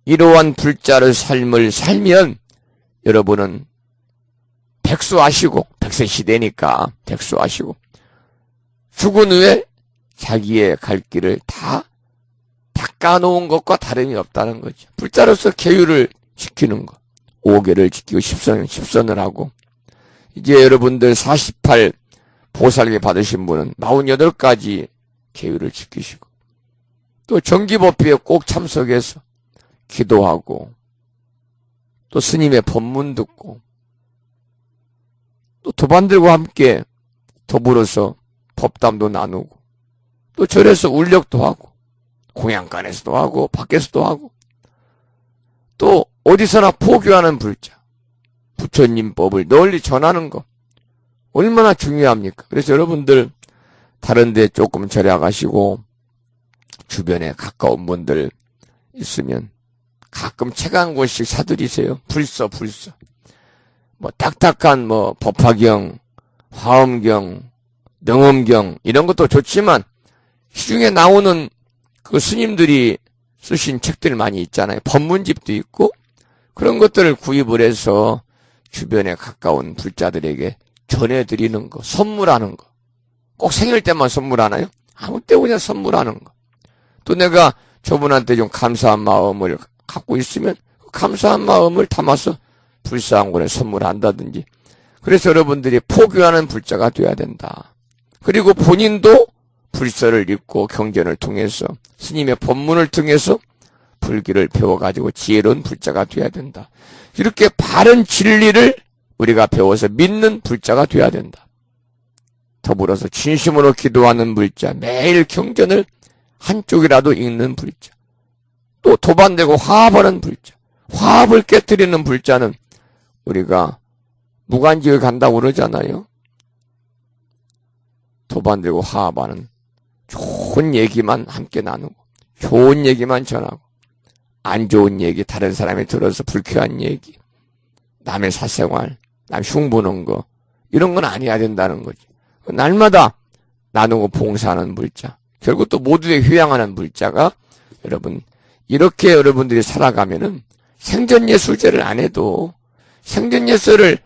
이러한 불자의 삶을 살면 여러분은 백수하시고 백세 시대니까 백수하시고 죽은 후에 자기의 갈 길을 다 닦아놓은 것과 다름이 없다는 거죠. 불자로서 계율을 지키는 것. 5계를 지키고 10선을 하고 이제 여러분들 48 보살계 받으신 분은 48가지 계율을 지키시고 또 정기법회에 꼭 참석해서 기도하고 또 스님의 법문 듣고 또 도반들과 함께 더불어서 법담도 나누고 또 절에서 울력도 하고 공양간에서도 하고 밖에서도 하고 또 어디서나 포교하는 불자 부처님 법을 널리 전하는 거 얼마나 중요합니까? 그래서 여러분들 다른 데 조금 절에 가시고 주변에 가까운 분들 있으면 가끔 책 한 권씩 사들이세요. 불서. 뭐 딱딱한 뭐 법화경, 화엄경, 능엄경 이런 것도 좋지만 시중에 나오는 그 스님들이 쓰신 책들 많이 있잖아요. 법문집도 있고 그런 것들을 구입을 해서 주변에 가까운 불자들에게 전해드리는 거, 선물하는 거. 꼭 생일 때만 선물하나요? 아무 때 그냥 선물하는 거. 또 내가 저분한테 좀 감사한 마음을 갖고 있으면 감사한 마음을 담아서 불사한권에 선물한다든지. 그래서 여러분들이 포교하는 불자가 돼야 된다. 그리고 본인도 불서를 읽고 경전을 통해서 스님의 법문을 통해서 불기를 배워가지고 지혜로운 불자가 돼야 된다. 이렇게 바른 진리를 우리가 배워서 믿는 불자가 돼야 된다. 더불어서 진심으로 기도하는 불자, 매일 경전을 한쪽이라도 읽는 불자, 또 도반되고 화합하는 불자, 화합을 깨뜨리는 불자는 우리가 무간지에 간다고 그러잖아요. 도반되고 화합하는 좋은 얘기만 함께 나누고 좋은 얘기만 전하고 안 좋은 얘기 다른 사람이 들어서 불쾌한 얘기 남의 사생활 남 흉보는 거 이런 건 아니어야 된다는 거지. 날마다 나누고 봉사하는 불자 결국 또 모두에 휴양하는 불자가 여러분 이렇게 여러분들이 살아가면은 생전예술제를 안 해도 생전예술을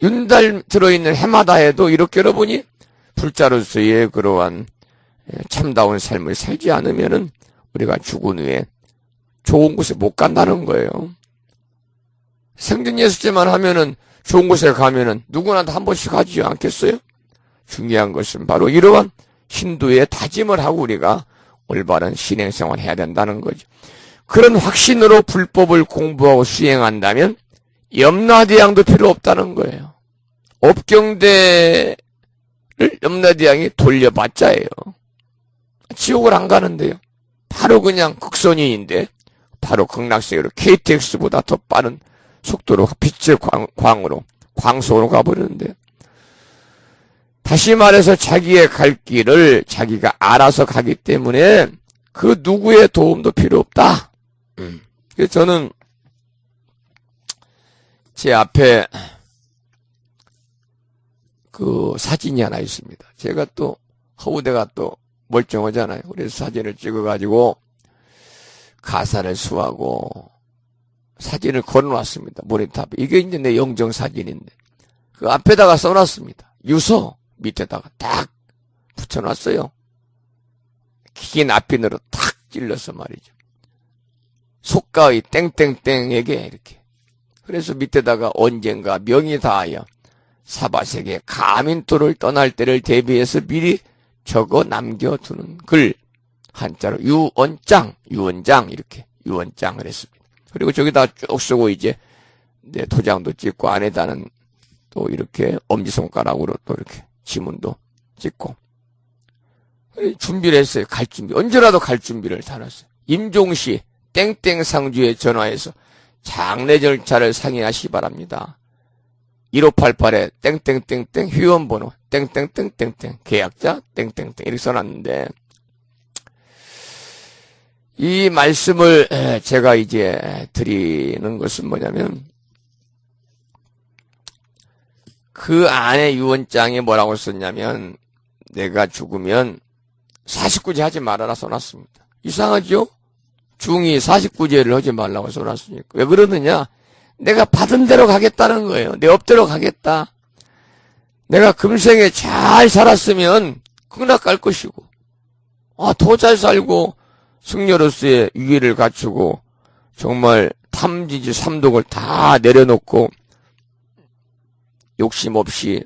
윤달 들어있는 해마다 해도 이렇게 여러분이 불자로서의 그러한 참다운 삶을 살지 않으면은 우리가 죽은 후에 좋은 곳에 못 간다는 거예요. 생전예술제만 하면은 좋은 곳에 가면은 누구나 다 한 번씩 하지 않겠어요? 중요한 것은 바로 이러한 신도의 다짐을 하고 우리가 올바른 신행생활을 해야 된다는 거죠. 그런 확신으로 불법을 공부하고 수행한다면 염라대왕도 필요 없다는 거예요. 업경대를 염라대왕이 돌려봤자예요. 지옥을 안 가는데요. 바로 그냥 극선인인데 바로 극락세계로 KTX보다 더 빠른 속도로 빛의 광으로 광속으로 가버리는데 다시 말해서 자기의 갈 길을 자기가 알아서 가기 때문에 그 누구의 도움도 필요 없다. 그래서 저는 제 앞에 그 사진이 하나 있습니다. 제가 또 허우대가 또 멀쩡하잖아요. 그래서 사진을 찍어가지고 가사를 수하고 사진을 걸어놨습니다. 모니터 앞에. 이게 이제 내 영정 사진인데 그 앞에다가 써놨습니다. 유서 밑에다가 딱 붙여놨어요. 긴 앞핀으로 탁 찔러서 말이죠. 속가의 땡땡땡에게 이렇게. 그래서 밑에다가 언젠가 명이 다하여 사바세계 가민토를 떠날 때를 대비해서 미리 적어 남겨두는 글. 한자로 유언장 이렇게 유언장을 했습니다. 그리고 저기다 쭉 쓰고 이제 내 도장도 찍고 안에다는 또 이렇게 엄지손가락으로 또 이렇게 지문도 찍고 준비를 했어요. 갈 준비. 언제라도 갈 준비를 다 놨어요. 임종시 땡땡상주에 전화해서 장례 절차를 상의하시 바랍니다. 1588에 땡땡땡땡 회원번호 땡땡땡땡땡 계약자 땡땡땡 이렇게 써놨는데 이 말씀을 제가 이제 드리는 것은 뭐냐면 그 안에 유언장에 뭐라고 썼냐면 내가 죽으면 49제 하지 말아라 써놨습니다. 이상하죠? 중이 49제를 하지 말라고 써놨으니까. 왜 그러느냐? 내가 받은 대로 가겠다는 거예요. 내 업대로 가겠다. 내가 금생에 잘 살았으면 극락 갈 것이고 더 잘 살고 승려로서의 위기를 갖추고 정말 탐지지 삼독을 다 내려놓고 욕심 없이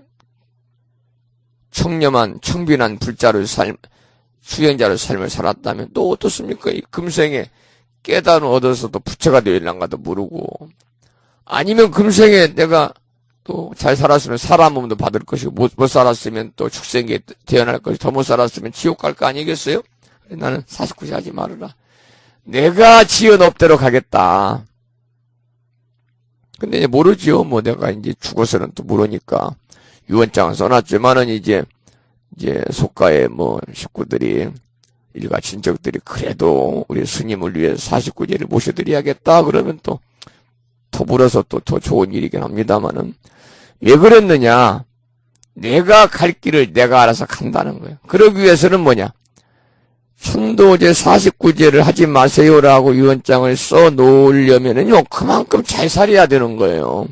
청렴한 청빈한 불자로 수행자로 삶을 살았다면 또 어떻습니까? 이 금생에 깨달음 얻어서도 부처가 되려는가도 모르고 아니면 금생에 내가 또 잘 살았으면 사람 몸도 받을 것이고 못 살았으면 또 축생에 태어날 것이고 더 못 살았으면 지옥 갈 거 아니겠어요? 나는 49세 하지 말아라. 내가 지은 업대로 가겠다. 근데 이제 모르지요. 뭐 내가 이제 죽어서는 또 모르니까 유언장은 써놨지만은 이제 속가의 뭐 식구들이 일가 친척들이 그래도 우리 스님을 위해 49제를 모셔드려야겠다 그러면 또 더불어서 또 더 좋은 일이긴 합니다만은, 왜 그랬느냐? 내가 갈 길을 내가 알아서 간다는 거예요. 그러기 위해서는 뭐냐? 천도제 49제를 하지 마세요라고 유언장을 써 놓으려면은요, 그만큼 잘 살아야 되는 거예요.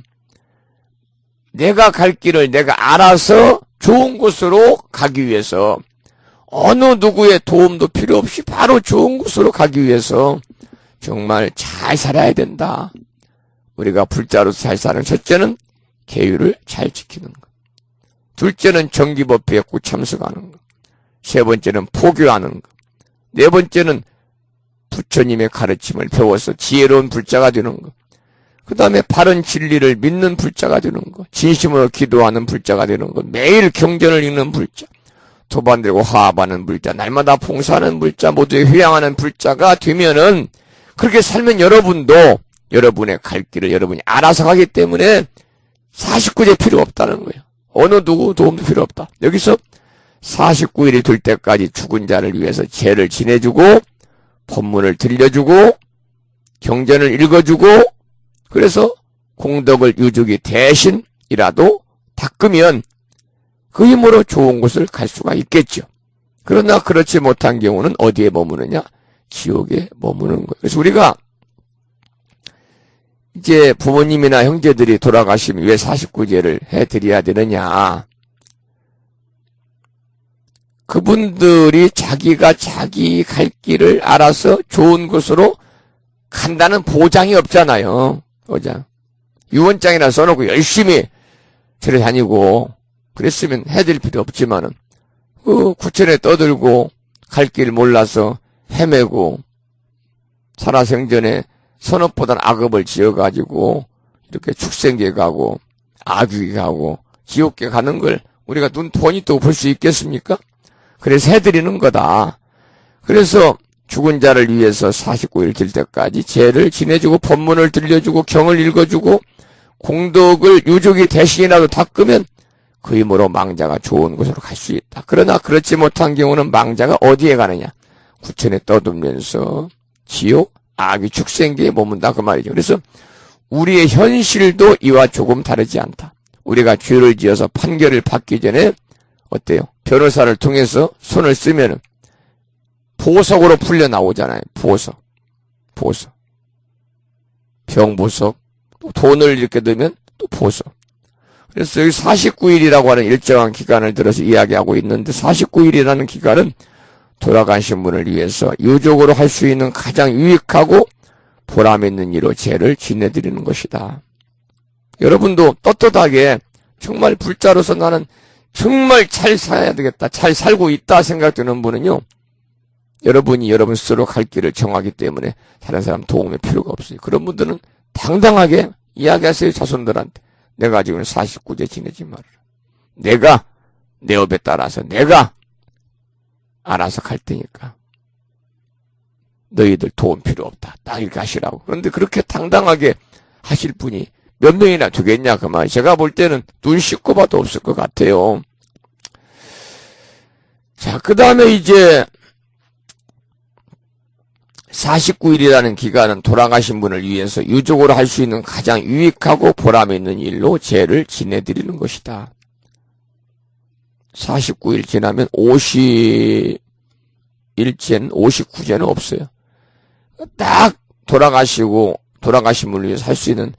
내가 갈 길을 내가 알아서 좋은 곳으로 가기 위해서, 어느 누구의 도움도 필요 없이 바로 좋은 곳으로 가기 위해서 정말 잘 살아야 된다. 우리가 불자로서 잘 사는 첫째는 계율을 잘 지키는 것. 둘째는 정기법회에 꼭 참석하는 것. 세 번째는 포교하는 것. 네 번째는 부처님의 가르침을 배워서 지혜로운 불자가 되는 것. 그 다음에 바른 진리를 믿는 불자가 되는 것. 진심으로 기도하는 불자가 되는 것. 매일 경전을 읽는 불자. 도반들고 화합하는 불자. 날마다 봉사하는 불자. 모두에 회양하는 불자가 되면은, 그렇게 살면 여러분도 여러분의 갈 길을 여러분이 알아서 가기 때문에 49제 필요 없다는 거예요. 어느 누구 도움도 필요 없다. 여기서 49일이 될 때까지 죽은 자를 위해서 제를 지내주고, 법문을 들려주고, 경전을 읽어주고, 그래서 공덕을 유족이 대신이라도 닦으면 그 힘으로 좋은 곳을 갈 수가 있겠죠. 그러나 그렇지 못한 경우는 어디에 머무느냐? 지옥에 머무는 거예요. 그래서 우리가 이제 부모님이나 형제들이 돌아가시면 왜 49제를 해드려야 되느냐? 그분들이 자기가 자기 갈 길을 알아서 좋은 곳으로 간다는 보장이 없잖아요. 보장. 유언장이나 써놓고 열심히 절에 다니고 그랬으면 해드릴 필요 없지만은, 구천에 떠들고 갈 길 몰라서 헤매고 살아생전에 선업보다는 악업을 지어가지고 이렇게 축생계 가고 악귀 가고 지옥계 가는 걸 우리가 돈이 또 볼 수 있겠습니까? 그래서 해드리는 거다. 그래서 죽은 자를 위해서 49일 될 때까지 제를 지내주고 법문을 들려주고 경을 읽어주고 공덕을 유족이 대신이라도 닦으면 그 힘으로 망자가 좋은 곳으로 갈 수 있다. 그러나 그렇지 못한 경우는 망자가 어디에 가느냐? 구천에 떠들면서 지옥, 악의 축생계에 머문다 그 말이죠. 그래서 우리의 현실도 이와 조금 다르지 않다. 우리가 죄를 지어서 판결을 받기 전에 어때요? 변호사를 통해서 손을 쓰면은 보석으로 풀려 나오잖아요. 보석. 병보석. 또 돈을 이렇게 넣으면 또 보석. 그래서 여기 49일이라고 하는 일정한 기간을 들어서 이야기하고 있는데, 49일이라는 기간은 돌아가신 분을 위해서 유족으로 할 수 있는 가장 유익하고 보람 있는 일로 제를 지내드리는 것이다. 여러분도 떳떳하게 정말 불자로서 나는 정말 잘 살아야 되겠다, 잘 살고 있다 생각되는 분은요, 여러분이 여러분 스스로 갈 길을 정하기 때문에 다른 사람 도움의 필요가 없어요. 그런 분들은 당당하게 이야기하세요. 자손들한테. 내가 지금 49제 지내지 말아라. 내가 내 업에 따라서 내가 알아서 갈 테니까 너희들 도움 필요 없다. 딱 이렇게 하시라고. 그런데 그렇게 당당하게 하실 분이 몇 명이나 되겠냐 그 말. 제가 볼 때는 눈 씻고 봐도 없을 것 같아요. 자, 그 다음에 이제 49일이라는 기간은 돌아가신 분을 위해서 유족으로 할 수 있는 가장 유익하고 보람 있는 일로 제를 지내드리는 것이다. 49일 지나면 50일째는 59제는 없어요. 딱 돌아가신 분을 위해서 할 수 있는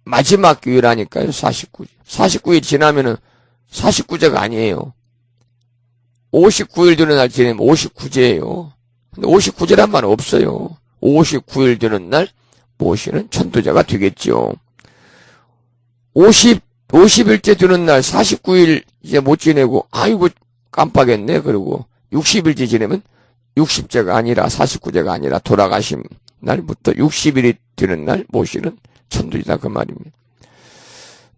마지막 기회라니까요. 49일. 49일 지나면은 49제가 아니에요. 59일 되는 날 지내면 59제예요. 근데 59제란 말은 없어요. 59일 되는 날 모시는 천도제가 되겠죠. 50일째 되는 날 49일 이제 못 지내고, 아이고 깜빡했네. 그리고 60일째 지내면 60제가 아니라 49제가 아니라 돌아가신 날부터 60일이 되는 날 모시는 천도제다 그 말입니다.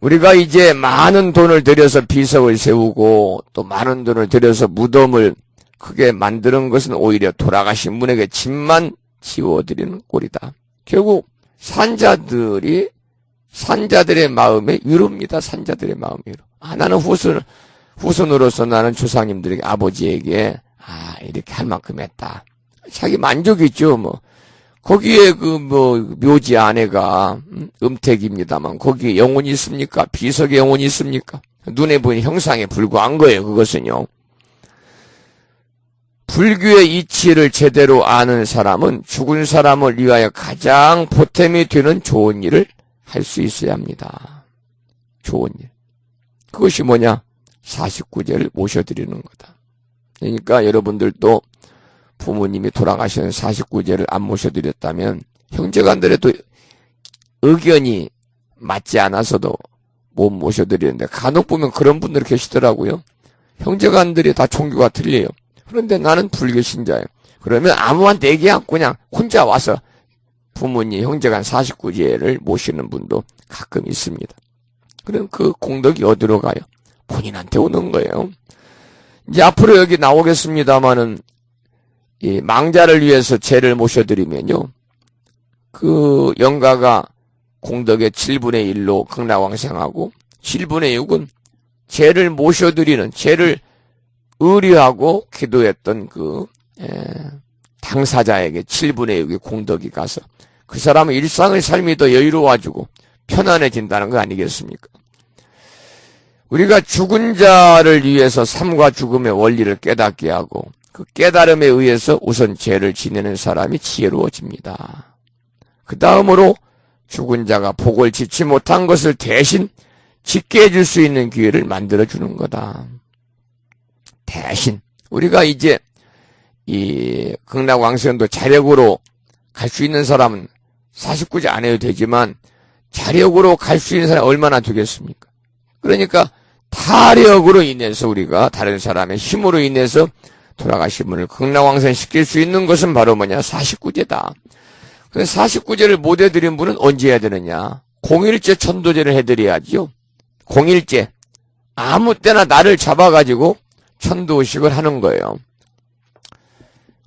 우리가 이제 많은 돈을 들여서 비석을 세우고 또 많은 돈을 들여서 무덤을 크게 만드는 것은 오히려 돌아가신 분에게 짐만 지워드리는 꼴이다. 결국 산자들의 마음에 위로입니다. 산자들의 마음에 위로. 나는 후손으로서 나는 조상님들에게, 아버지에게 이렇게 할 만큼 했다. 자기 만족이죠. 뭐 거기에 묘지 안에가 음택입니다만 거기에 영혼이 있습니까? 비석의 영혼이 있습니까? 눈에 보이는 형상에 불과한 거예요. 그것은요. 불교의 이치를 제대로 아는 사람은 죽은 사람을 위하여 가장 보탬이 되는 좋은 일을 할 수 있어야 합니다. 좋은 일. 그것이 뭐냐? 49제를 모셔드리는 거다. 그러니까 여러분들도 부모님이 돌아가시는 49제를 안 모셔드렸다면 형제간들에도 의견이 맞지 않아서도 못 모셔드리는데 간혹 보면 그런 분들이 계시더라고요. 형제간들이 다 종교가 틀려요. 그런데 나는 불교 신자예요. 그러면 아무한테 얘기 않고 그냥 혼자 와서 부모님, 형제간 49제를 모시는 분도 가끔 있습니다. 그럼 그 공덕이 어디로 가요? 본인한테 오는 거예요. 이제 앞으로 여기 나오겠습니다마는 이 망자를 위해서 제를 모셔드리면요. 그 영가가 공덕의 7분의 1로 극락왕생하고 7분의 6은 제를 모셔드리는, 제를 의뢰하고 기도했던 당사자에게 7분의 6의 공덕이 가서 그 사람의 일상의 삶이 더 여유로워지고 편안해진다는 거 아니겠습니까? 우리가 죽은 자를 위해서 삶과 죽음의 원리를 깨닫게 하고 그 깨달음에 의해서 우선 죄를 지내는 사람이 지혜로워집니다. 그 다음으로 죽은 자가 복을 짓지 못한 것을 대신 짓게 해줄 수 있는 기회를 만들어주는 거다. 대신 우리가 이제 이 극락왕생도 자력으로 갈 수 있는 사람은 49제 안 해도 되지만 자력으로 갈 수 있는 사람이 얼마나 되겠습니까? 그러니까 타력으로 인해서 우리가 다른 사람의 힘으로 인해서 돌아가신 분을 극락왕생 시킬 수 있는 것은 바로 뭐냐? 49제다. 근데 49제를 못 해드린 분은 언제 해야 되느냐? 공일제 천도제를 해드려야지요. 공일제. 아무 때나 나를 잡아가지고 천도의식을 하는 거예요.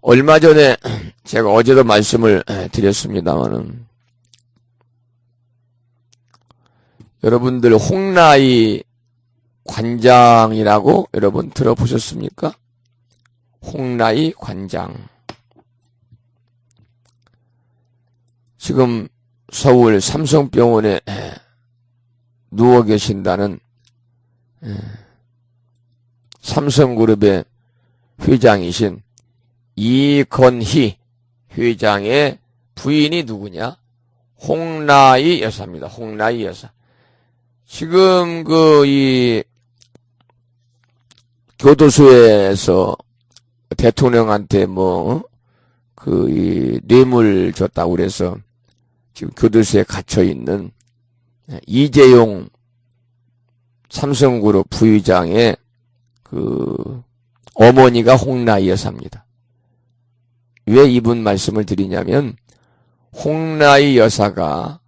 얼마 전에 제가 어제도 말씀을 드렸습니다마는 여러분들 홍라이 관장이라고 여러분 들어보셨습니까? 홍라이 관장. 지금 서울 삼성병원에 누워 계신다는 삼성그룹의 회장이신 이건희 회장의 부인이 누구냐? 홍라이 여사입니다. 홍라이 여사. 지금 이 교도소에서 대통령한테 이 뇌물 줬다고 그래서 지금 교도소에 갇혀 있는 이재용 삼성그룹 부의장의 어머니가 홍라이 여사입니다. 왜 이분 말씀을 드리냐면 홍라이 여사가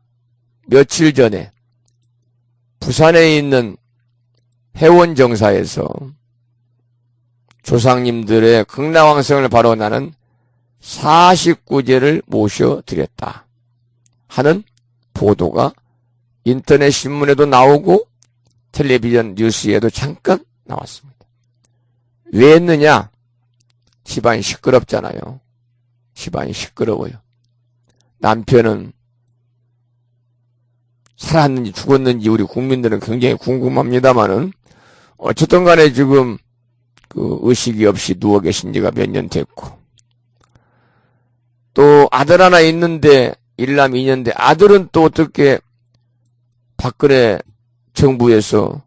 며칠 전에 부산에 있는 해원정사에서 조상님들의 극락왕생을 발언하는 49제를 모셔드렸다 하는 보도가 인터넷 신문에도 나오고 텔레비전 뉴스에도 잠깐 나왔습니다. 왜 했느냐? 집안이 시끄럽잖아요. 집안이 시끄러워요. 남편은 살았는지 죽었는지 우리 국민들은 굉장히 궁금합니다만은 어쨌든 간에 지금 의식이 없이 누워 계신 지가 몇 년 됐고 또 아들 하나 있는데 일남 2년대 아들은 또 어떻게 박근혜 정부에서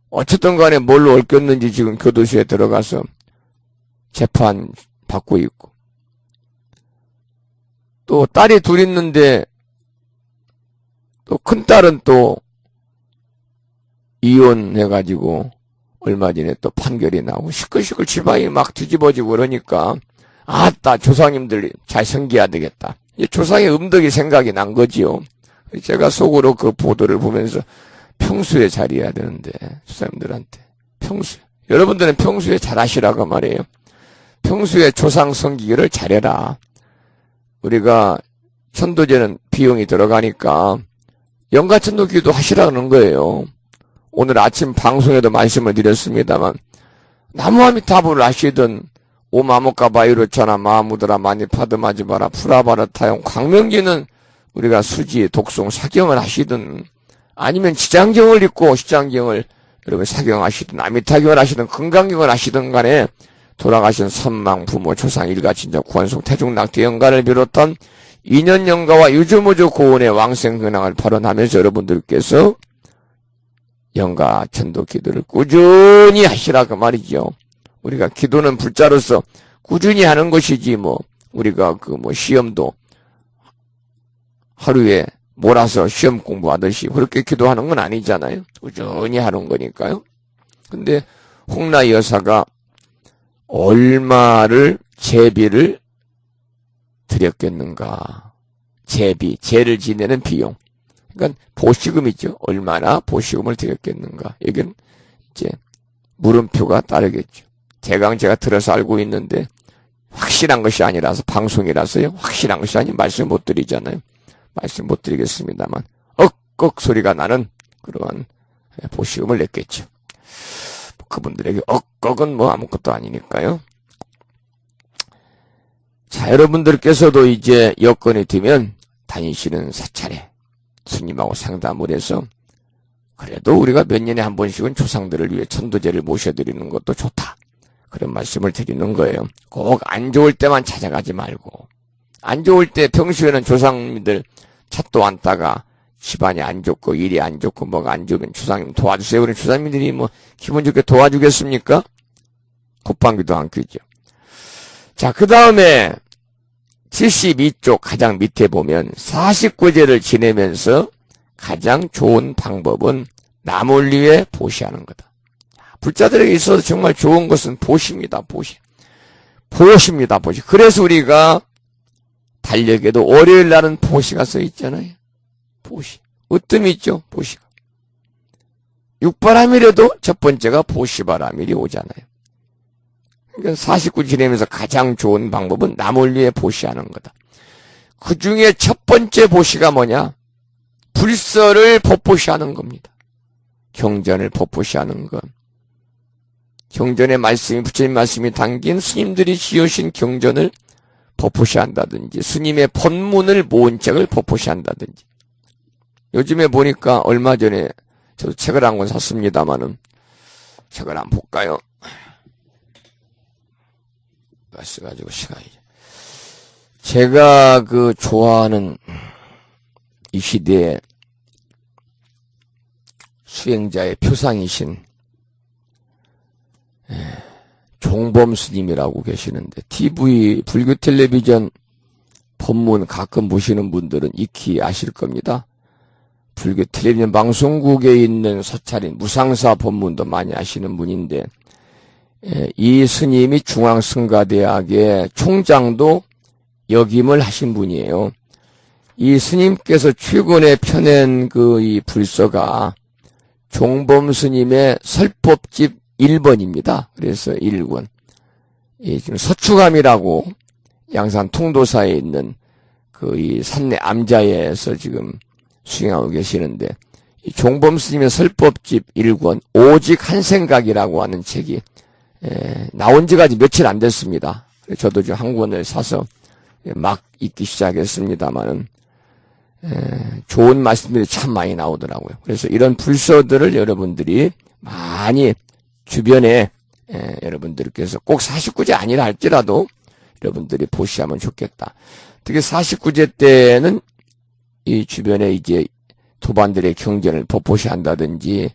어쨌든 간에 뭘로 얽혔는지 지금 교도소에 들어가서 재판 받고 있고 또 딸이 둘 있는데 또 큰딸은 또 이혼해가지고 얼마 전에 또 판결이 나오고 시끌시끌 집안이 막 뒤집어지고 그러니까 아따 조상님들 잘 섬겨야 되겠다. 조상의 음덕이 생각이 난 거지요. 제가 속으로 그 보도를 보면서 평소에 잘해야 되는데 조상님들한테 평소에 여러분들은 평소에 잘하시라고 말이에요. 평소에 조상 섬기기를 잘해라. 우리가 천도제는 비용이 들어가니까 영가천도 기도 하시라는 거예요. 오늘 아침 방송에도 말씀을 드렸습니다만 나무아미타불을 하시든 오마모카바 이렇잖아. 마무드라 마니파드마지 마라 프라바라 타용. 광명기는 우리가 수지, 독송, 사경을 하시든 아니면 지장경을 읽고 시장경을 여러분 사경하시든 아미타경을 하시든 건강경을 하시든 간에 돌아가신 선망, 부모, 조상, 일가, 친정, 구원송, 태중, 낙태, 영가를 비롯한 인연 영가와 유주무주 고운의 왕생 근황을 발언하면서 여러분들께서 영가 천도 기도를 꾸준히 하시라 그 말이죠. 우리가 기도는 불자로서 꾸준히 하는 것이지 우리가 시험도 하루에 몰아서 시험 공부하듯이 그렇게 기도하는 건 아니잖아요. 꾸준히 하는 거니까요. 근데 홍라 여사가 얼마를 제비를 드렸겠는가. 제를 지내는 비용. 그러니까 보시금이죠. 얼마나 보시금을 드렸겠는가. 여기는 이제 물음표가 따르겠죠. 제가 들어서 알고 있는데 확실한 것이 아니라서 방송이라서요. 확실한 것이 아닌 말씀 못 드리잖아요. 말씀 못 드리겠습니다만 억억 소리가 나는 그러한 보시금을 냈겠죠. 그분들에게 억억은 아무것도 아니니까요. 자, 여러분들께서도 이제 여건이 되면 다니시는 사찰에 스님하고 상담을 해서 그래도 우리가 몇 년에 한 번씩은 조상들을 위해 천도제를 모셔드리는 것도 좋다. 그런 말씀을 드리는 거예요. 꼭 안 좋을 때만 찾아가지 말고 안 좋을 때 평소에는 조상님들 찾도 않다가 집안이 안 좋고 일이 안 좋고 뭐가 안 좋으면 조상님 도와주세요. 그런 조상님들이 기분 좋게 도와주겠습니까? 곱방귀도 안 뀌죠. 자, 그 다음에 72쪽 가장 밑에 보면 49제를 지내면서 가장 좋은 방법은 남을 위해 보시하는 거다. 불자들에게 있어서 정말 좋은 것은 보시입니다. 보시입니다. 보시. 그래서 우리가 달력에도 월요일 날은 보시가 써 있잖아요. 보시. 으뜸이 있죠. 보시가. 육바람일에도 첫 번째가 보시바람일이 오잖아요. 그러니까 49 지내면서 가장 좋은 방법은 남을 위해 보시하는 거다. 그 중에 첫 번째 보시가 뭐냐? 불서를 법보시하는 겁니다. 경전을 법보시하는 것. 경전의 말씀이 부처님 말씀이 담긴 스님들이 지으신 경전을 법보시한다든지 스님의 법문을 모은 책을 법보시한다든지. 요즘에 보니까 얼마 전에 저도 책을 한 권 샀습니다마는 책을 한번 볼까요? 써가지고 시간이. 제가 좋아하는 이 시대의 수행자의 표상이신 종범 스님이라고 계시는데 TV 불교 텔레비전 법문 가끔 보시는 분들은 익히 아실 겁니다. 불교 텔레비전 방송국에 있는 사찰인 무상사 법문도 많이 아시는 분인데 이 스님이 중앙승가대학의 총장도 역임을 하신 분이에요. 이 스님께서 최근에 펴낸 이 불서가 종범 스님의 설법집 1번입니다. 그래서 1권. 지금 서추감이라고 양산 통도사에 있는 이 산내 암자에서 지금 수행하고 계시는데 이 종범 스님의 설법집 1권 오직 한 생각이라고 하는 책이 나온 지가 아직 며칠 안 됐습니다. 저도 지금 한 권을 사서 막 읽기 시작했습니다만은 좋은 말씀들이 참 많이 나오더라고요. 그래서 이런 불서들을 여러분들이 많이 주변에 여러분들께서 꼭 49제 아니라 할지라도 여러분들이 보시하면 좋겠다. 특히 49제 때는 이 주변에 이제 도반들의 경전을 법보시한다든지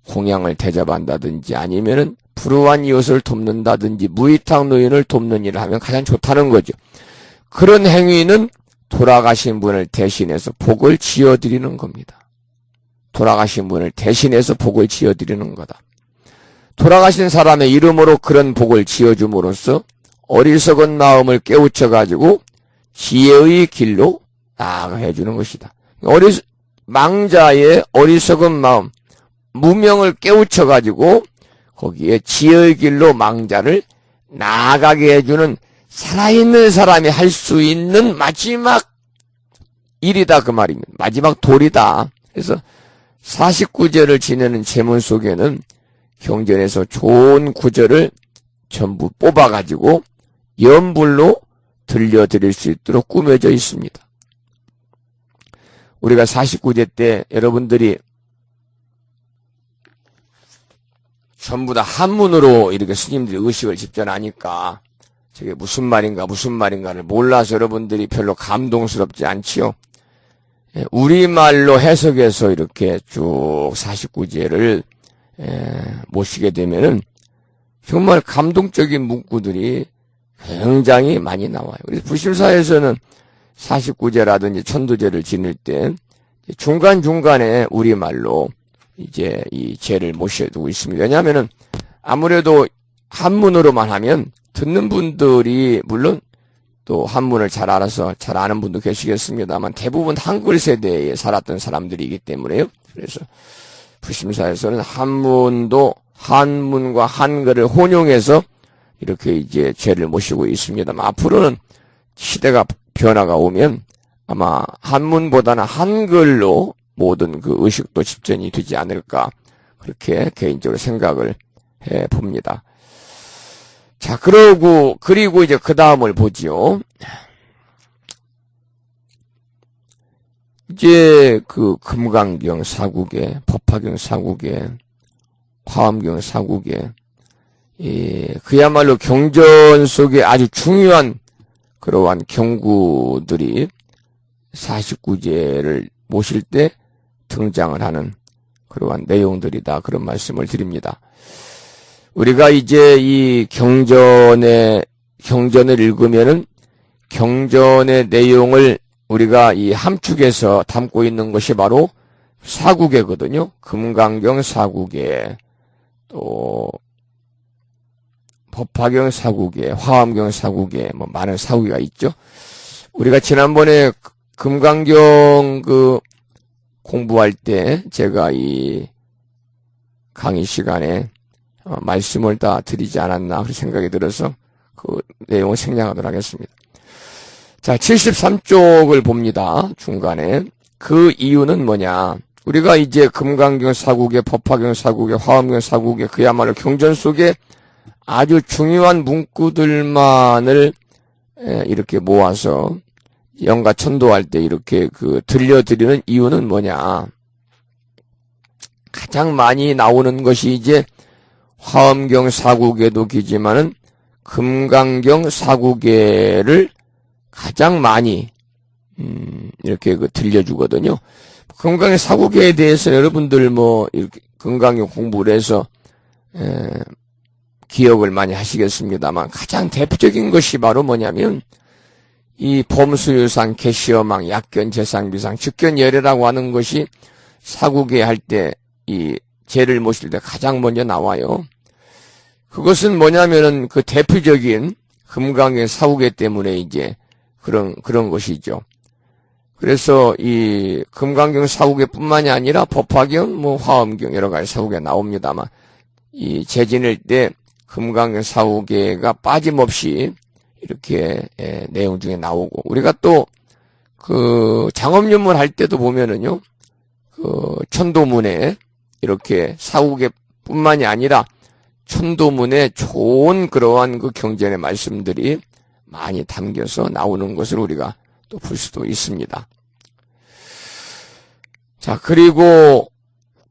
공양을 대접한다든지 아니면은 불우한 이웃을 돕는다든지 무이탁 노인을 돕는 일을 하면 가장 좋다는 거죠. 그런 행위는 돌아가신 분을 대신해서 복을 지어드리는 겁니다. 돌아가신 분을 대신해서 복을 지어드리는 거다. 돌아가신 사람의 이름으로 그런 복을 지어줌으로써 어리석은 마음을 깨우쳐가지고 지혜의 길로 나아가 해주는 것이다. 망자의 어리석은 마음, 무명을 깨우쳐가지고 거기에 지혜의 길로 망자를 나아가게 해주는 살아있는 사람이 할 수 있는 마지막 일이다 그 말입니다. 마지막 도리다. 그래서 49제를 지내는 제문 속에는 경전에서 좋은 구절을 전부 뽑아가지고 연불로 들려드릴 수 있도록 꾸며져 있습니다. 우리가 49제 때 여러분들이 전부 다 한문으로 이렇게 스님들이 의식을 집전하니까 저게 무슨 말인가를 몰라서 여러분들이 별로 감동스럽지 않지요. 우리말로 해석해서 이렇게 쭉 49제를 모시게 되면은 정말 감동적인 문구들이 굉장히 많이 나와요. 그래서 불심사에서는 49제라든지 천도제를 지낼 때 중간중간에 우리말로 이제 이 제를 모셔두고 있습니다. 왜냐하면은 아무래도 한문으로만 하면 듣는 분들이 물론 또 한문을 잘 알아서 잘 아는 분도 계시겠습니다만 대부분 한글 세대에 살았던 사람들이기 때문에요. 그래서 불심사에서는 한문과 한글을 혼용해서 이렇게 이제 제를 모시고 있습니다만 앞으로는 시대가 변화가 오면 아마 한문보다는 한글로 모든 그 의식도 집전이 되지 않을까 그렇게 개인적으로 생각을 해 봅니다. 자, 그리고 이제 그 다음을 보지요. 이제 그 금강경 사국에, 법화경 사국에, 화엄경 사국에, 그야말로 경전 속에 아주 중요한 그러한 경구들이 49제를 모실 때 등장을 하는 그러한 내용들이다. 그런 말씀을 드립니다. 우리가 이제 이 경전을 읽으면은 경전의 내용을 우리가 이 함축해서 담고 있는 것이 바로 사국에거든요. 금강경 사국에, 또 법화경 사국에, 화엄경 사국에, 뭐 많은 사국이 있죠. 우리가 지난번에 금강경 공부할 때 제가 이 강의 시간에 말씀을 다 드리지 않았나 그런 생각이 들어서 그 내용을 생략하도록 하겠습니다. 자, 73쪽을 봅니다. 중간에. 그 이유는 뭐냐? 우리가 이제 금강경 사국에, 법화경 사국에, 화엄경 사국에 그야말로 경전 속에 아주 중요한 문구들만을 이렇게 모아서 영가 천도할 때 이렇게 들려드리는 이유는 뭐냐? 가장 많이 나오는 것이 이제 화엄경 사국에도 기지만은 금강경 사국에를 가장 많이 이렇게 들려주거든요. 금강경 사국에에 대해서 여러분들 이렇게 금강경 공부를 해서 기억을 많이 하시겠습니다만 가장 대표적인 것이 바로 뭐냐면 이 범수유상, 개시어망, 약견, 재상비상, 즉견열애라고 하는 것이 사국에 할 때 이 제를 모실 때 가장 먼저 나와요. 그것은 뭐냐면은 그 대표적인 금강경 사국에 때문에 이제 그런 것이죠. 그래서 이 금강경 사국에 뿐만이 아니라 법화경, 화엄경 여러 가지 사국에 나옵니다만 이 제 지낼 때 금강경 사국에가 빠짐없이 이렇게 내용 중에 나오고 우리가 또 장엄윤문 할 때도 보면은요 천도문에 이렇게 사국에 뿐만이 아니라 천도문에 좋은 그러한 경전의 말씀들이 많이 담겨서 나오는 것을 우리가 또 볼 수도 있습니다. 자, 그리고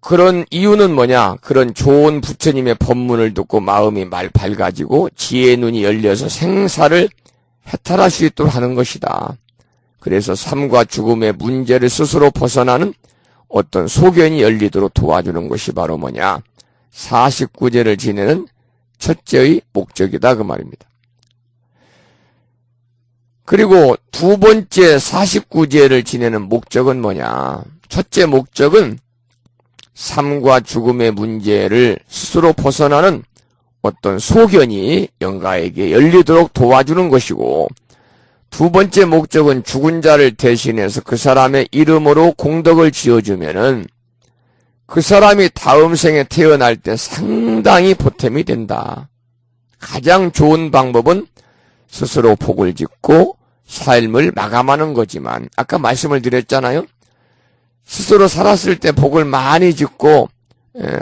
그런 이유는 뭐냐? 그런 좋은 부처님의 법문을 듣고 마음이 밝아지고 지혜의 눈이 열려서 생사를 해탈할 수 있도록 하는 것이다. 그래서 삶과 죽음의 문제를 스스로 벗어나는 어떤 소견이 열리도록 도와주는 것이 바로 뭐냐? 49제를 지내는 첫째의 목적이다 그 말입니다. 그리고 두 번째 49제를 지내는 목적은 뭐냐? 첫째 목적은 삶과 죽음의 문제를 스스로 벗어나는 어떤 소견이 영가에게 열리도록 도와주는 것이고 두 번째 목적은 죽은 자를 대신해서 그 사람의 이름으로 공덕을 지어주면은 그 사람이 다음 생에 태어날 때 상당히 보탬이 된다. 가장 좋은 방법은 스스로 복을 짓고 삶을 마감하는 거지만 아까 말씀을 드렸잖아요. 스스로 살았을 때 복을 많이 짓고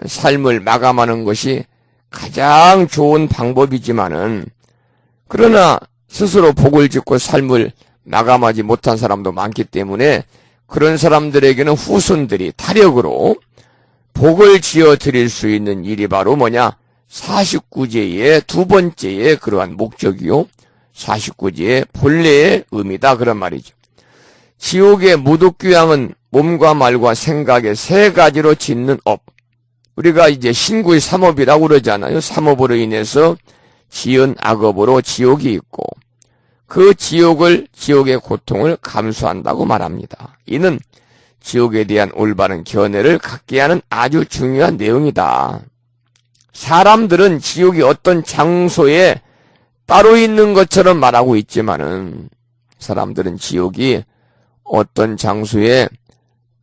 삶을 마감하는 것이 가장 좋은 방법이지만은 그러나 스스로 복을 짓고 삶을 마감하지 못한 사람도 많기 때문에 그런 사람들에게는 후손들이 타력으로 복을 지어 드릴 수 있는 일이 바로 뭐냐? 49제의 두 번째의 그러한 목적이요. 49제의 본래의 의미다. 그런 말이죠. 지옥의 무독귀양은 몸과 말과 생각의 세 가지로 짓는 업. 우리가 이제 신구의 삼업이라고 그러잖아요. 삼업으로 인해서 지은 악업으로 지옥이 있고 그 지옥의 고통을 감수한다고 말합니다. 이는 지옥에 대한 올바른 견해를 갖게 하는 아주 중요한 내용이다. 사람들은 지옥이 어떤 장소에 따로 있는 것처럼 말하고 있지만은 사람들은 지옥이 어떤 장소에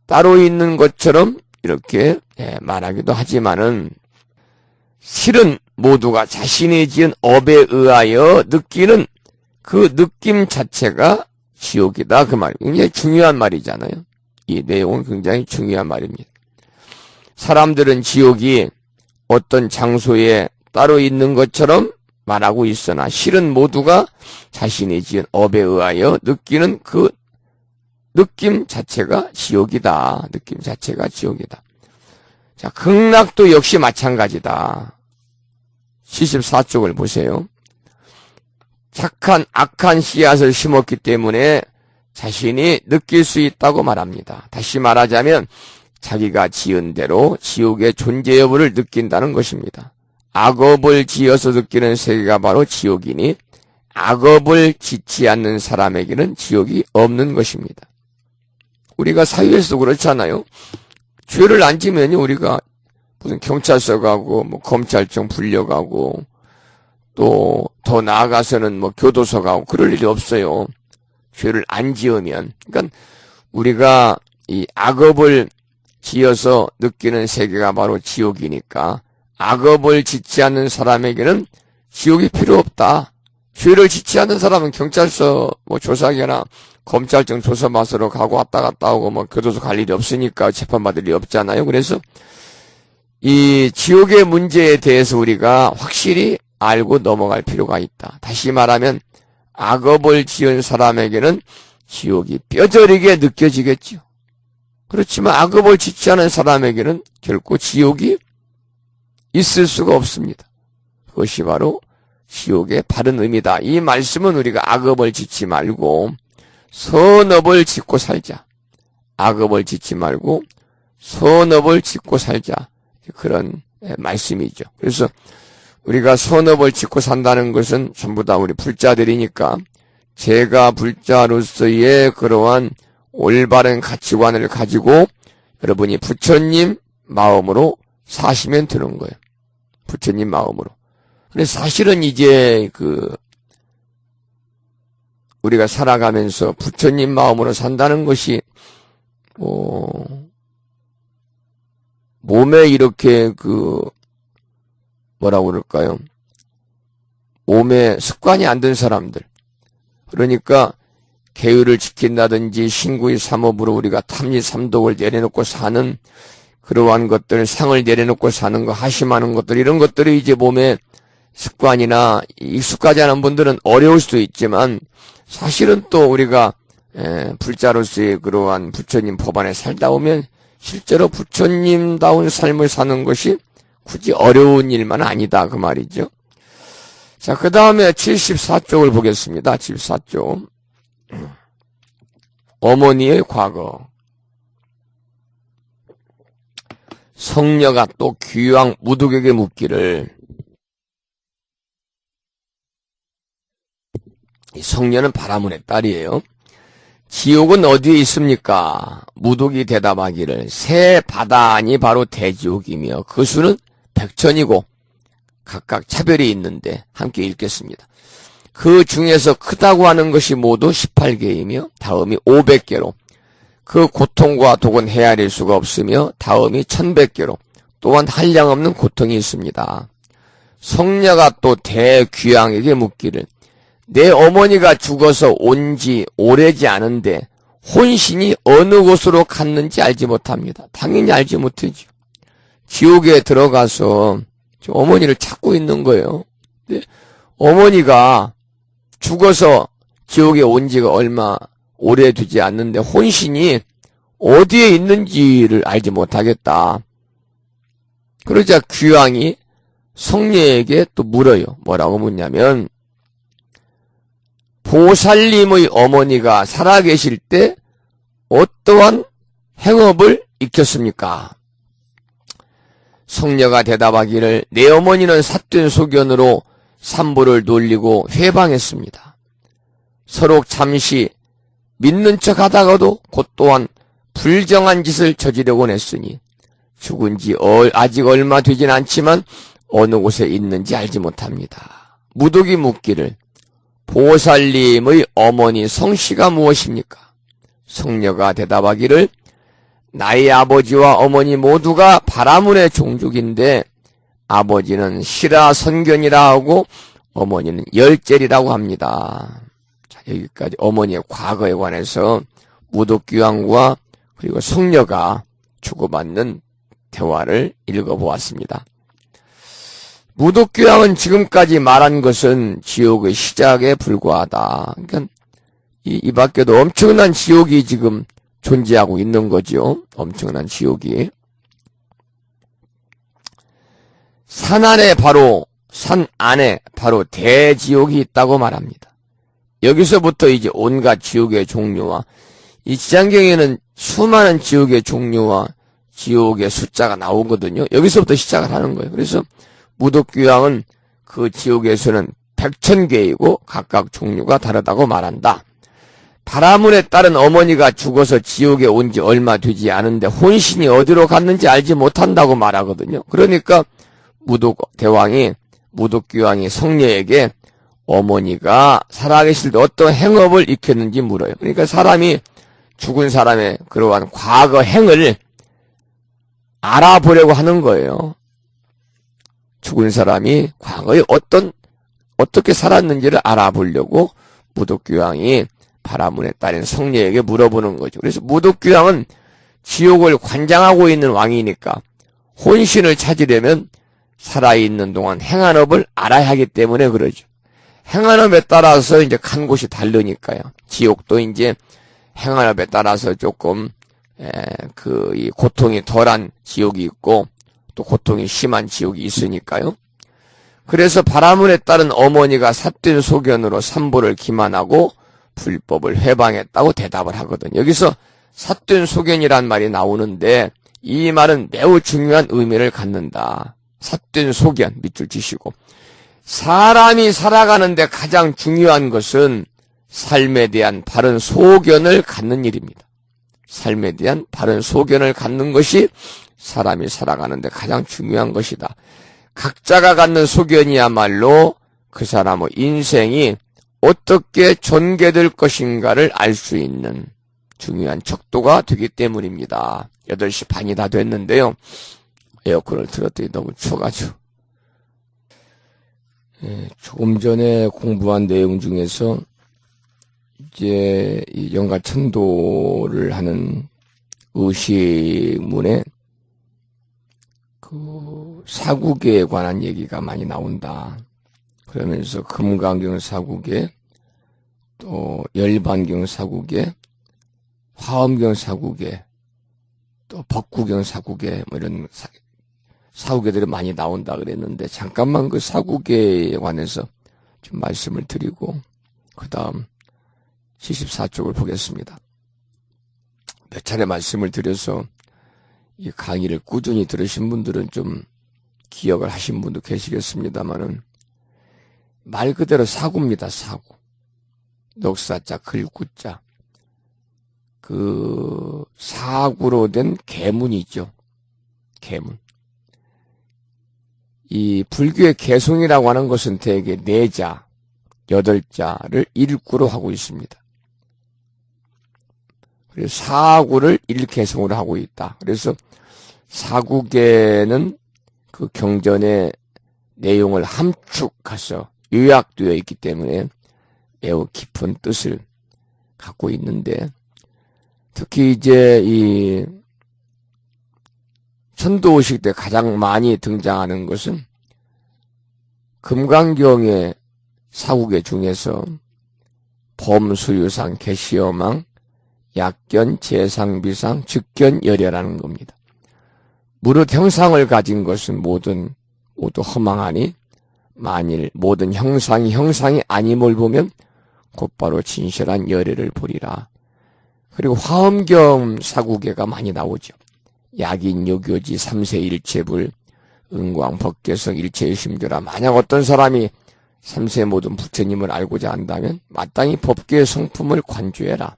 따로 있는 것처럼 이렇게 말하기도 하지만은 실은 모두가 자신이 지은 업에 의하여 느끼는 그 느낌 자체가 지옥이다. 그 말. 굉장히 중요한 말이잖아요. 이 내용은 굉장히 중요한 말입니다. 사람들은 지옥이 어떤 장소에 따로 있는 것처럼 말하고 있으나 실은 모두가 자신이 지은 업에 의하여 느끼는 그 느낌 자체가 지옥이다. 느낌 자체가 지옥이다. 자, 극락도 역시 마찬가지다. 74쪽을 보세요. 악한 씨앗을 심었기 때문에 자신이 느낄 수 있다고 말합니다. 다시 말하자면 자기가 지은 대로 지옥의 존재 여부를 느낀다는 것입니다. 악업을 지어서 느끼는 세계가 바로 지옥이니 악업을 짓지 않는 사람에게는 지옥이 없는 것입니다. 우리가 사회에서도 그렇잖아요. 죄를 안 지면 우리가 무슨 경찰서 가고 뭐 검찰청 불려가고 또 더 나아가서는 뭐 교도소 가고 그럴 일이 없어요. 죄를 안 지으면. 그러니까 우리가 이 악업을 지어서 느끼는 세계가 바로 지옥이니까 악업을 짓지 않는 사람에게는 지옥이 필요 없다. 죄를 짓지 않는 사람은 경찰서 뭐 조사기나 검찰청 조사받으러 가고 왔다 갔다 하고 뭐 교도소 갈 일이 없으니까 재판받을 일이 없잖아요. 그래서 이 지옥의 문제에 대해서 우리가 확실히 알고 넘어갈 필요가 있다. 다시 말하면 악업을 지은 사람에게는 지옥이 뼈저리게 느껴지겠죠. 그렇지만 악업을 짓지 않은 사람에게는 결코 지옥이 있을 수가 없습니다. 그것이 바로 지옥의 바른 의미다. 이 말씀은 우리가 악업을 짓지 말고 선업을 짓고 살자. 악업을 짓지 말고 선업을 짓고 살자. 그런 말씀이죠. 그래서 우리가 선업을 짓고 산다는 것은 전부 다 우리 불자들이니까 제가 불자로서의 그러한 올바른 가치관을 가지고 여러분이 부처님 마음으로 사시면 되는 거예요. 부처님 마음으로. 근데 사실은 이제 우리가 살아가면서 부처님 마음으로 산다는 것이 몸에 이렇게 뭐라고 그럴까요? 몸에 습관이 안 든 사람들. 그러니까 계율을 지킨다든지 신구의 삼업으로 우리가 탐리 삼독을 내려놓고 사는 그러한 것들, 상을 내려놓고 사는 거, 하심하는 것들, 이런 것들이 이제 몸에 습관이나 익숙하지 않은 분들은 어려울 수도 있지만 사실은 또 우리가 불자로서의 그러한 부처님 법안에 살다 보면 실제로 부처님다운 삶을 사는 것이 굳이 어려운 일만 아니다 그 말이죠. 자, 그 다음에 74쪽을 보겠습니다. 74쪽. 어머니의 과거. 성녀가 또 귀왕 무독에게 묻기를, 이 성녀는 바라문의 딸이에요. 지옥은 어디에 있습니까? 무독이 대답하기를 새 바다니 바로 대지옥이며 그 수는 백천이고 각각 차별이 있는데 함께 읽겠습니다. 그 중에서 크다고 하는 것이 모두 18개이며 다음이 500개로 그 고통과 독은 헤아릴 수가 없으며 다음이 1100개로 또한 한량없는 고통이 있습니다. 성녀가 또 대귀왕에게 묻기를 내 어머니가 죽어서 온 지 오래지 않은데 혼신이 어느 곳으로 갔는지 알지 못합니다. 당연히 알지 못하죠. 지옥에 들어가서 어머니를 찾고 있는 거예요. 근데 어머니가 죽어서 지옥에 온 지가 얼마 오래되지 않는데 혼신이 어디에 있는지를 알지 못하겠다. 그러자 귀왕이 성녀에게 또 물어요. 뭐라고 묻냐면 보살님의 어머니가 살아계실 때 어떠한 행업을 익혔습니까? 성녀가 대답하기를 내 어머니는 삿된 소견으로 산보를 놀리고 회방했습니다. 서로 잠시 믿는 척 하다가도 곧 또한 불정한 짓을 저지르곤 했으니 죽은 지 아직 얼마 되진 않지만 어느 곳에 있는지 알지 못합니다. 무독이 묻기를 보살님의 어머니 성씨가 무엇입니까? 성녀가 대답하기를 나의 아버지와 어머니 모두가 바라문의 종족인데 아버지는 시라선견이라 하고 어머니는 열젤이라고 합니다. 자, 여기까지 어머니의 과거에 관해서 무독귀왕과 그리고 성녀가 주고받는 대화를 읽어보았습니다. 무독귀왕은 지금까지 말한 것은 지옥의 시작에 불과하다. 그러니까 이 밖에도 엄청난 지옥이 지금 존재하고 있는 거죠. 엄청난 지옥이. 산 안에 바로 대지옥이 있다고 말합니다. 여기서부터 이제 온갖 지옥의 종류와 이 지장경에는 수많은 지옥의 종류와 지옥의 숫자가 나오거든요. 여기서부터 시작을 하는 거예요. 그래서 무독귀왕은 그 지옥에서는 100,000개이고 각각 종류가 다르다고 말한다. 바라문에 따른 어머니가 죽어서 지옥에 온 지 얼마 되지 않은데 혼신이 어디로 갔는지 알지 못한다고 말하거든요. 그러니까 무독귀왕이 성녀에게 어머니가 살아계실 때 어떤 행업을 익혔는지 물어요. 그러니까 사람이 죽은 사람의 그러한 과거 행을 알아보려고 하는 거예요. 죽은 사람이 과거에 어떻게 살았는지를 알아보려고 무독귀왕이 바라문에 따른 성녀에게 물어보는 거죠. 그래서 무독귀왕은 지옥을 관장하고 있는 왕이니까 혼신을 찾으려면 살아있는 동안 행한업을 알아야 하기 때문에 그러죠. 행한업에 따라서 이제 간 곳이 다르니까요. 지옥도 이제 행한업에 따라서 조금 이 고통이 덜한 지옥이 있고 또 고통이 심한 지옥이 있으니까요. 그래서 바라문에 따른 어머니가 삿된 소견으로 산보를 기만하고 불법을 회방했다고 대답을 하거든요. 여기서 삿된 소견이란 말이 나오는데 이 말은 매우 중요한 의미를 갖는다. 삿된 소견 밑줄 치시고 사람이 살아가는데 가장 중요한 것은 삶에 대한 바른 소견을 갖는 일입니다. 삶에 대한 바른 소견을 갖는 것이 사람이 살아가는데 가장 중요한 것이다. 각자가 갖는 소견이야말로 그 사람의 인생이 어떻게 전개될 것인가를 알 수 있는 중요한 척도가 되기 때문입니다. 8시 반이 다 됐는데요. 에어컨을 틀었더니 너무 추워가지고. 조금 전에 공부한 내용 중에서 이제 이 영가천도를 하는 의식문에 그 사국에 관한 얘기가 많이 나온다. 그러면서 금강경 사국에 또 열반경 사국에 화엄경 사국에 또 법구경 사국에 뭐 이런 사국에들이 많이 나온다 그랬는데 잠깐만 그 사국에 관해서 좀 말씀을 드리고 그 다음 74쪽을 보겠습니다. 몇 차례 말씀을 드려서 이 강의를 꾸준히 들으신 분들은 좀 기억을 하신 분도 계시겠습니다만은 말 그대로 사구입니다. 사구. 넉사자 글구자. 그 사구로 된 계문이죠. 계문. 이 불교의 개송이라고 하는 것은 대개 4자, 8자를 일구로 하고 있습니다. 그래서 사구를 일개송으로 하고 있다. 그래서 사국에는 그 경전의 내용을 함축해서 요약되어 있기 때문에 매우 깊은 뜻을 갖고 있는데 특히 이제 이 천도의식 때 가장 많이 등장하는 것은 금강경의 사국의 중에서 범수유상 개시여망 약견 재상비상 즉견 열애라는 겁니다. 무릇 형상을 가진 것은 모두 허망하니 만일 모든 형상이 아님을 보면 곧바로 진실한 열애를 보리라. 그리고 화엄경 사구계가 많이 나오죠. 약인 요교지 삼세일체불 은광 법계성 일체의심교라. 만약 어떤 사람이 삼세 모든 부처님을 알고자 한다면 마땅히 법계의 성품을 관주해라.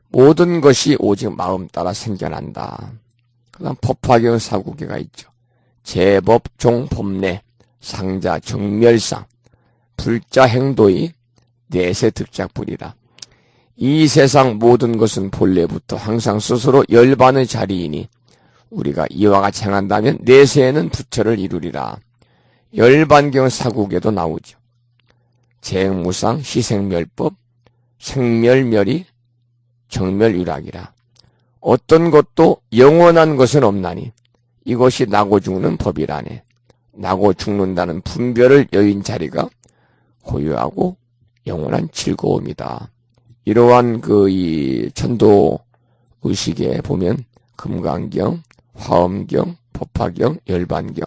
모든 것이 오직 마음 따라 생겨난다. 그 다음 법화경 사구계가 있죠. 제법 종법내 상자 정멸상 불자 행도의 내세 득작불이라. 이 세상 모든 것은 본래부터 항상 스스로 열반의 자리이니 우리가 이와 같이 행한다면 내세에는 부처를 이루리라. 열반경 사국에도 나오죠. 재행무상 희생멸법 생멸멸이 정멸유락이라. 어떤 것도 영원한 것은 없나니 이것이 나고 죽는 법이라네. 나고 죽는다는 분별을 여인 자리가 고유하고 영원한 즐거움이다. 이러한 이 천도 의식에 보면 금강경, 화엄경, 법화경, 열반경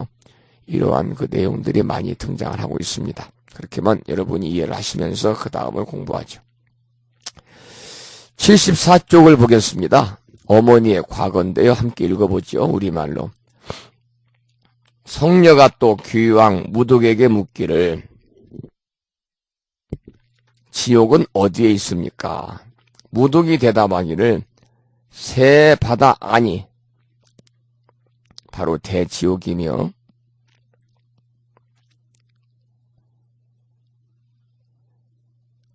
이러한 그 내용들이 많이 등장을 하고 있습니다. 그렇게만 여러분이 이해를 하시면서 그 다음을 공부하죠. 74쪽을 보겠습니다. 어머니의 과거인데요. 함께 읽어보죠. 우리말로. 성녀가 또 귀왕 무독에게 묻기를 지옥은 어디에 있습니까? 무독이 대답하기를 새 바다 안이 바로 대지옥이며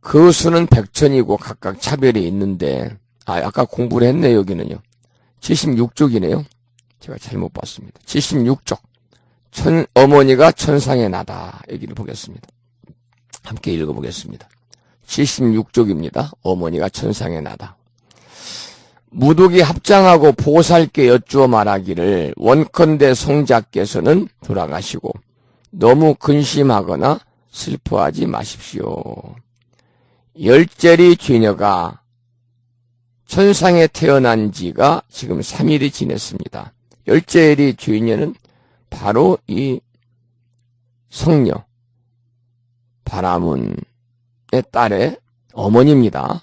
그 수는 백천이고 각각 차별이 있는데 아까 공부를 했네. 여기는요. 76쪽이네요. 제가 잘못 봤습니다. 76쪽. 어머니가 천상에 나다. 얘기를 보겠습니다. 함께 읽어보겠습니다. 76쪽입니다. 어머니가 천상에 나다. 무독이 합장하고 보살께 여쭈어 말하기를 원컨대 성자께서는 돌아가시고 너무 근심하거나 슬퍼하지 마십시오. 열제리 죄녀가 천상에 태어난 지가 지금 3일이 지냈습니다. 열제리 죄녀는 바로 이 성녀 바라문의 딸의 어머니입니다.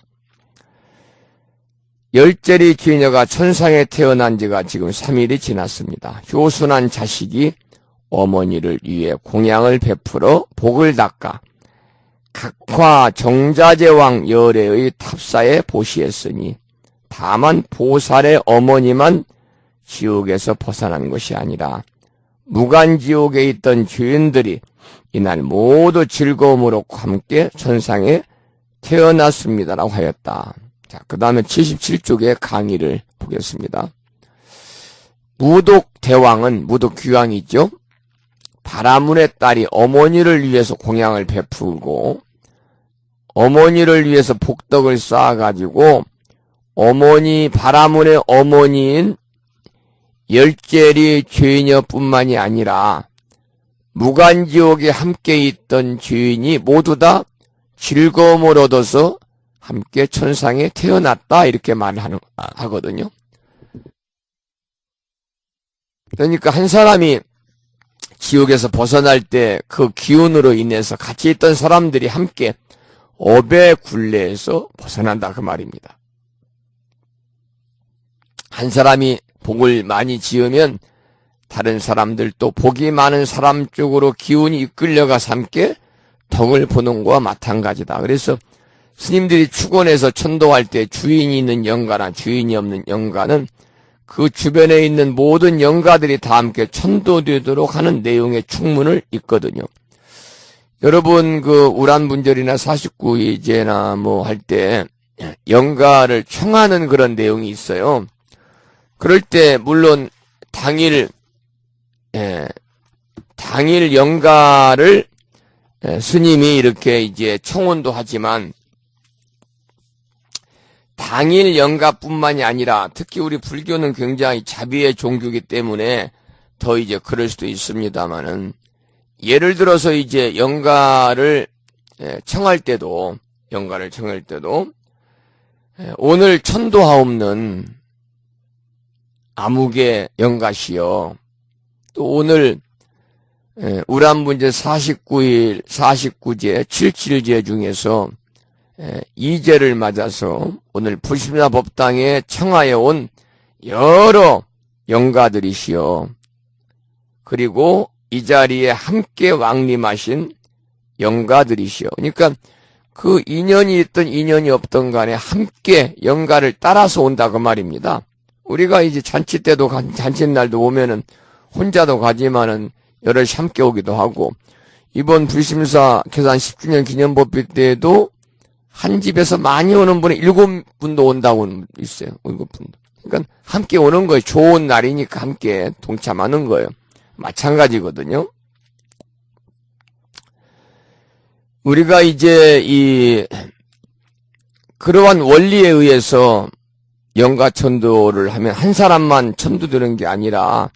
열제리 죄녀가 천상에 태어난 지가 지금 3일이 지났습니다. 효순한 자식이 어머니를 위해 공양을 베풀어 복을 닦아 각화 정자제왕 열애의 탑사에 보시했으니 다만 보살의 어머니만 지옥에서 벗어난 것이 아니라 무간지옥에 있던 죄인들이 이날 모두 즐거움으로 함께 천상에 태어났습니다라고 하였다. 자, 그 다음에 77쪽의 강의를 보겠습니다. 무독대왕은 무독귀왕이죠. 바라문의 딸이 어머니를 위해서 공양을 베풀고 어머니를 위해서 복덕을 쌓아가지고 어머니 바라문의 어머니인 열제리 죄녀뿐만이 아니라 무간지옥에 함께 있던 죄인이 모두 다 즐거움을 얻어서 함께 천상에 태어났다 이렇게 하거든요. 그러니까 한 사람이 지옥에서 벗어날 때 그 기운으로 인해서 같이 있던 사람들이 함께 업의 굴레에서 벗어난다 그 말입니다. 한 사람이 복을 많이 지으면 다른 사람들도 복이 많은 사람 쪽으로 기운이 이끌려가서 함께 덕을 보는 것과 마찬가지다. 그래서 스님들이 축원해서 천도할 때 주인이 있는 영가나 주인이 없는 영가는 그 주변에 있는 모든 영가들이 다 함께 천도되도록 하는 내용의 축문을 읽거든요. 여러분 그 우란분절이나 49이제나 뭐 할 때 영가를 청하는 그런 내용이 있어요. 그럴 때 물론 당일 영가를 스님이 이렇게 이제 청혼도 하지만 당일 영가뿐만이 아니라 특히 우리 불교는 굉장히 자비의 종교이기 때문에 더 이제 그럴 수도 있습니다만은 예를 들어서 이제 영가를 청할 때도 영가를 청할 때도 오늘 천도하옵는 아무개 영가시여, 또 오늘 우란문제 49제 77제 중에서 2제를 맞아서 오늘 불심사 법당에 청하여 온 여러 영가들이시여, 그리고 이 자리에 함께 왕림하신 영가들이시여. 그러니까 그 인연이 있든 인연이 없든 간에 함께 영가를 따라서 온다 그 말입니다. 우리가 이제 잔치 때도 잔칫날도 오면은 혼자도 가지만은 여럿이 함께 오기도 하고, 이번 불심사 계산 10주년 기념법회 때에도 한 집에서 많이 오는 분이 7분도 온다고 있어요. 7분도. 그러니까 함께 오는 거예요. 좋은 날이니까 함께 동참하는 거예요. 마찬가지거든요. 우리가 이제 그러한 원리에 의해서 영가천도를 하면 한 사람만 천도되는 게 아니라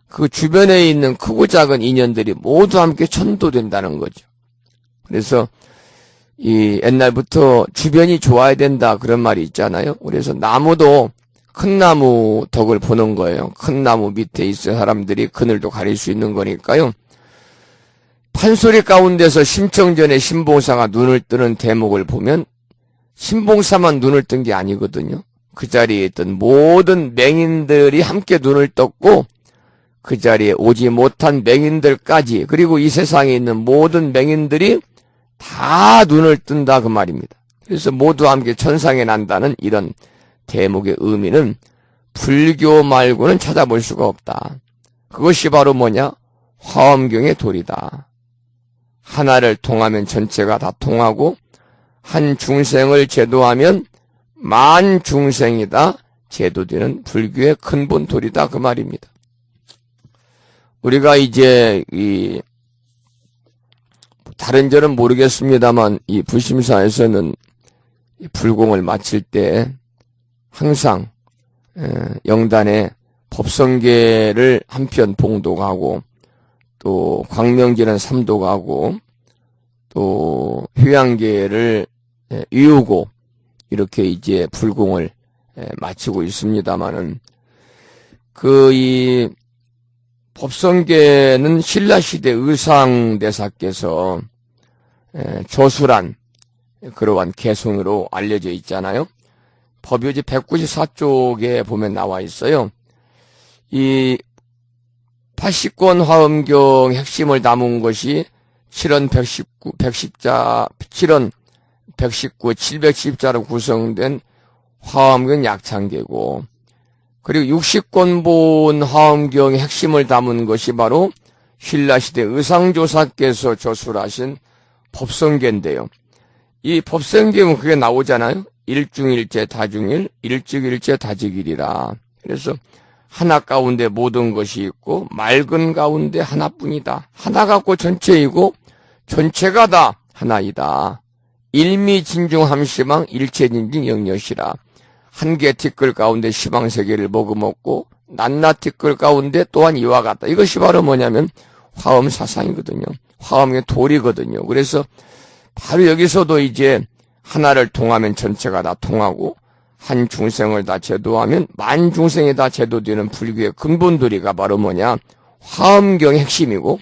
그 주변에 있는 크고 작은 인연들이 모두 함께 천도된다는 거죠. 그래서 옛날부터 주변이 좋아야 된다 그런 말이 있잖아요. 그래서 나무도 큰 나무 덕을 보는 거예요. 큰 나무 밑에 있어 사람들이 그늘도 가릴 수 있는 거니까요. 판소리 가운데서 심청전에 신봉사가 눈을 뜨는 대목을 보면 신봉사만 눈을 뜬 게 아니거든요. 그 자리에 있던 모든 맹인들이 함께 눈을 떴고, 그 자리에 오지 못한 맹인들까지, 그리고 이 세상에 있는 모든 맹인들이 다 눈을 뜬다 그 말입니다. 그래서 모두 함께 천상에 난다는 이런 대목의 의미는 불교 말고는 찾아볼 수가 없다. 그것이 바로 뭐냐? 화엄경의 도리다. 하나를 통하면 전체가 다 통하고, 한 중생을 제도하면 만 중생이 다 제도되는 불교의 근본 도리다 그 말입니다. 우리가 이제 다른 절은 모르겠습니다만 이 불심사에서는 불공을 마칠 때 항상 영단에 법성계를 한편 봉독하고, 또 광명제는 삼독하고, 또 휴양계를 이우고, 이렇게 이제 불공을 마치고 있습니다마는, 이 법성계는 신라시대 의상대사께서 조술한 그러한 개성으로 알려져 있잖아요. 법요지 194쪽에 보면 나와 있어요. 이 80권 화엄경 핵심을 담은 것이 7원 119, 710자로 구성된 화엄경 약창계고, 그리고 60권본 화엄경의 핵심을 담은 것이 바로 신라시대 의상조사께서 조술하신 법성계인데요. 이 법성계는 그게 나오잖아요. 일중일체 다중일, 일직일체 다직일이라. 그래서 하나 가운데 모든 것이 있고 맑은 가운데 하나뿐이다. 하나 갖고 전체이고 전체가 다 하나이다. 일미진중함시방 일체진진 영여시라. 한개 티끌 가운데 시방세계를 머금었고 낱낱 티끌 가운데 또한 이와 같다. 이것이 바로 뭐냐면 화엄 사상이거든요. 화엄의 도리거든요. 그래서 바로 여기서도 이제 하나를 통하면 전체가 다 통하고, 한 중생을 다 제도하면 만 중생이 다 제도되는 불교의 근본 도리가 바로 뭐냐? 화엄경의 핵심이고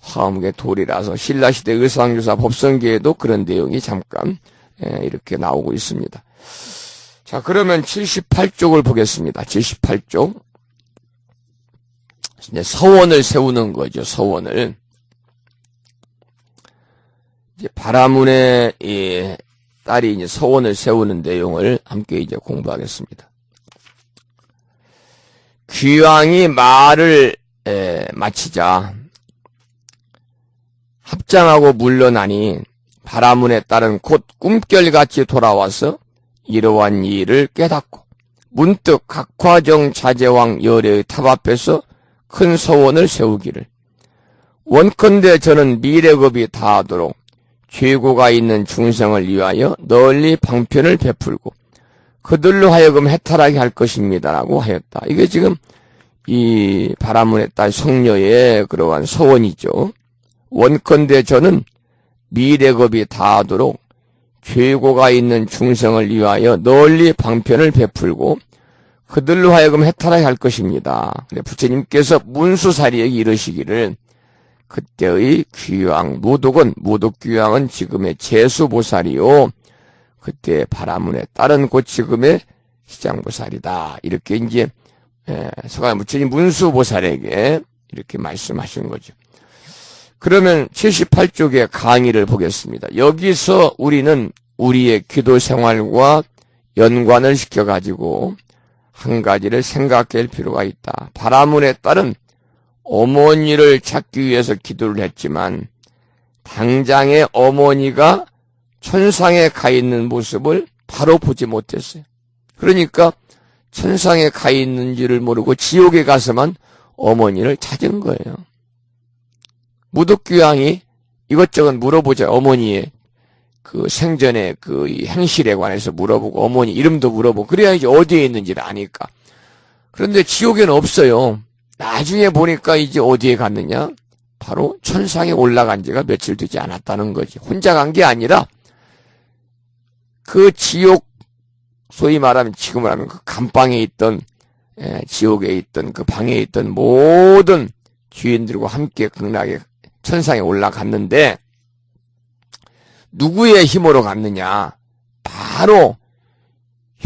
화엄경의 도리라서 신라시대 의상조사 법성계에도 그런 내용이 잠깐 이렇게 나오고 있습니다. 자, 그러면 78쪽을 보겠습니다. 78쪽. 이제 서원을 세우는 거죠. 서원을. 이제 바라문의 딸이 이제 서원을 세우는 내용을 함께 이제 공부하겠습니다. 귀왕이 말을 마치자 합장하고 물러나니 바라문의 딸은 곧 꿈결같이 돌아와서 이러한 일을 깨닫고 문득 각화정 자제왕 열애의 탑 앞에서 큰 서원을 세우기를, 원컨대 저는 미래급이 다하도록 죄고가 있는 중생을 위하여 널리 방편을 베풀고 그들로 하여금 해탈하게 할 것입니다라고 하였다. 이게 지금 이 바라문의 딸 성녀의 그러한 서원이죠. 원컨대 저는 미래급이 다하도록 죄고가 있는 중생을 위하여 널리 방편을 베풀고 그들로 하여금 해탈하게 할 것입니다. 근데 부처님께서 문수사리에게 이르시기를 그때의 귀왕 무독귀왕은 지금의 재수보살이요 그때 바라문에 따른 곧 지금의 시장보살이다. 이렇게 이제 서가모니 부처님 문수보살에게 이렇게 말씀하신 거죠. 그러면 78쪽의 강의를 보겠습니다. 여기서 우리는 우리의 기도 생활과 연관을 시켜가지고 한 가지를 생각할 필요가 있다. 바라문에 따른 어머니를 찾기 위해서 기도를 했지만 당장에 어머니가 천상에 가 있는 모습을 바로 보지 못했어요. 그러니까 천상에 가 있는지를 모르고 지옥에 가서만 어머니를 찾은 거예요. 무독귀왕이 이것저것 물어보자. 어머니의 그 생전의 그 행실에 관해서 물어보고 어머니 이름도 물어보고 그래야 이제 어디에 있는지를 아니까. 그런데 지옥에는 없어요. 나중에 보니까 이제 어디에 갔느냐? 바로 천상에 올라간 지가 며칠 되지 않았다는 거지. 혼자 간 게 아니라 그 지옥, 소위 말하면 지금을 하면 그 감방에 있던 지옥에 있던 그 방에 있던 모든 주인들과 함께 극락에 천상에 올라갔는데 누구의 힘으로 갔느냐? 바로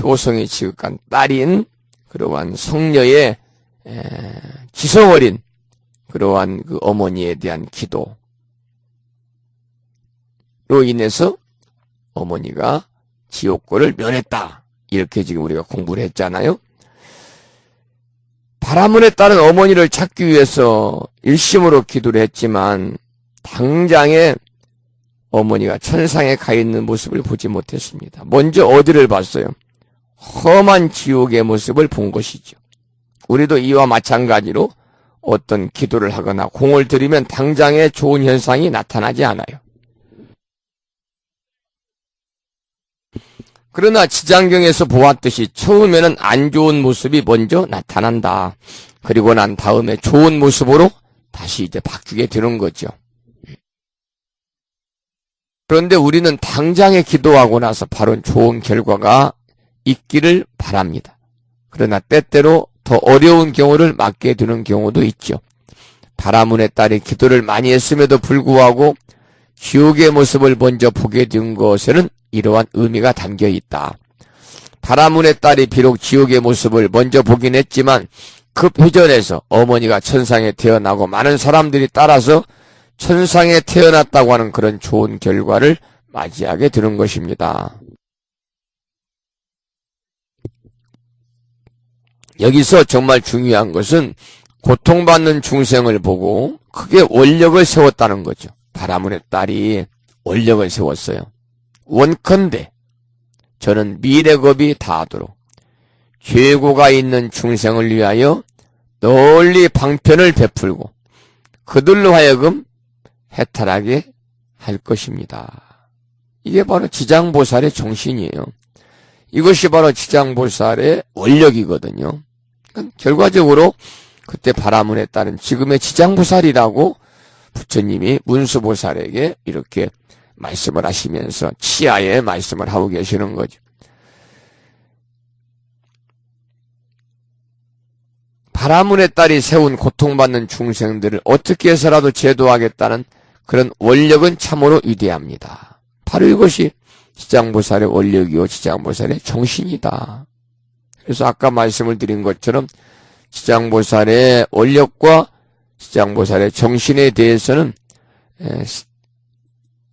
효성이 지극한 딸인 그러한 성녀의 지성어린 그러한 그 어머니에 대한 기도로 인해서 어머니가 지옥고를 면했다. 이렇게 지금 우리가 공부를 했잖아요. 바라문에 따른 어머니를 찾기 위해서 일심으로 기도를 했지만 당장에 어머니가 천상에 가 있는 모습을 보지 못했습니다. 먼저 어디를 봤어요? 험한 지옥의 모습을 본 것이죠. 우리도 이와 마찬가지로 어떤 기도를 하거나 공을 들이면 당장에 좋은 현상이 나타나지 않아요. 그러나 지장경에서 보았듯이 처음에는 안 좋은 모습이 먼저 나타난다. 그리고 난 다음에 좋은 모습으로 다시 이제 바뀌게 되는 거죠. 그런데 우리는 당장에 기도하고 나서 바로 좋은 결과가 있기를 바랍니다. 그러나 때때로 더 어려운 경우를 맞게 되는 경우도 있죠. 바라문의 딸이 기도를 많이 했음에도 불구하고 지옥의 모습을 먼저 보게 된 것에는 이러한 의미가 담겨 있다. 바라문의 딸이 비록 지옥의 모습을 먼저 보긴 했지만 급회전해서 어머니가 천상에 태어나고 많은 사람들이 따라서 천상에 태어났다고 하는 그런 좋은 결과를 맞이하게 되는 것입니다. 여기서 정말 중요한 것은 고통받는 중생을 보고 크게 원력을 세웠다는 거죠. 바라문의 딸이 원력을 세웠어요. 원컨대 저는 미래겁이 다하도록 죄고가 있는 중생을 위하여 널리 방편을 베풀고 그들로 하여금 해탈하게 할 것입니다. 이게 바로 지장보살의 정신이에요. 이것이 바로 지장보살의 원력이거든요. 결과적으로 그때 바라문에 따른 지금의 지장보살이라고 부처님이 문수보살에게 이렇게 말씀을 하시면서 치하에 말씀을 하고 계시는 거죠. 바라문의 딸이 세운 고통받는 중생들을 어떻게 해서라도 제도하겠다는 그런 원력은 참으로 위대합니다. 바로 이것이 지장보살의 원력이요 지장보살의 정신이다. 그래서 아까 말씀을 드린 것처럼 지장보살의 원력과 지장보살의 정신에 대해서는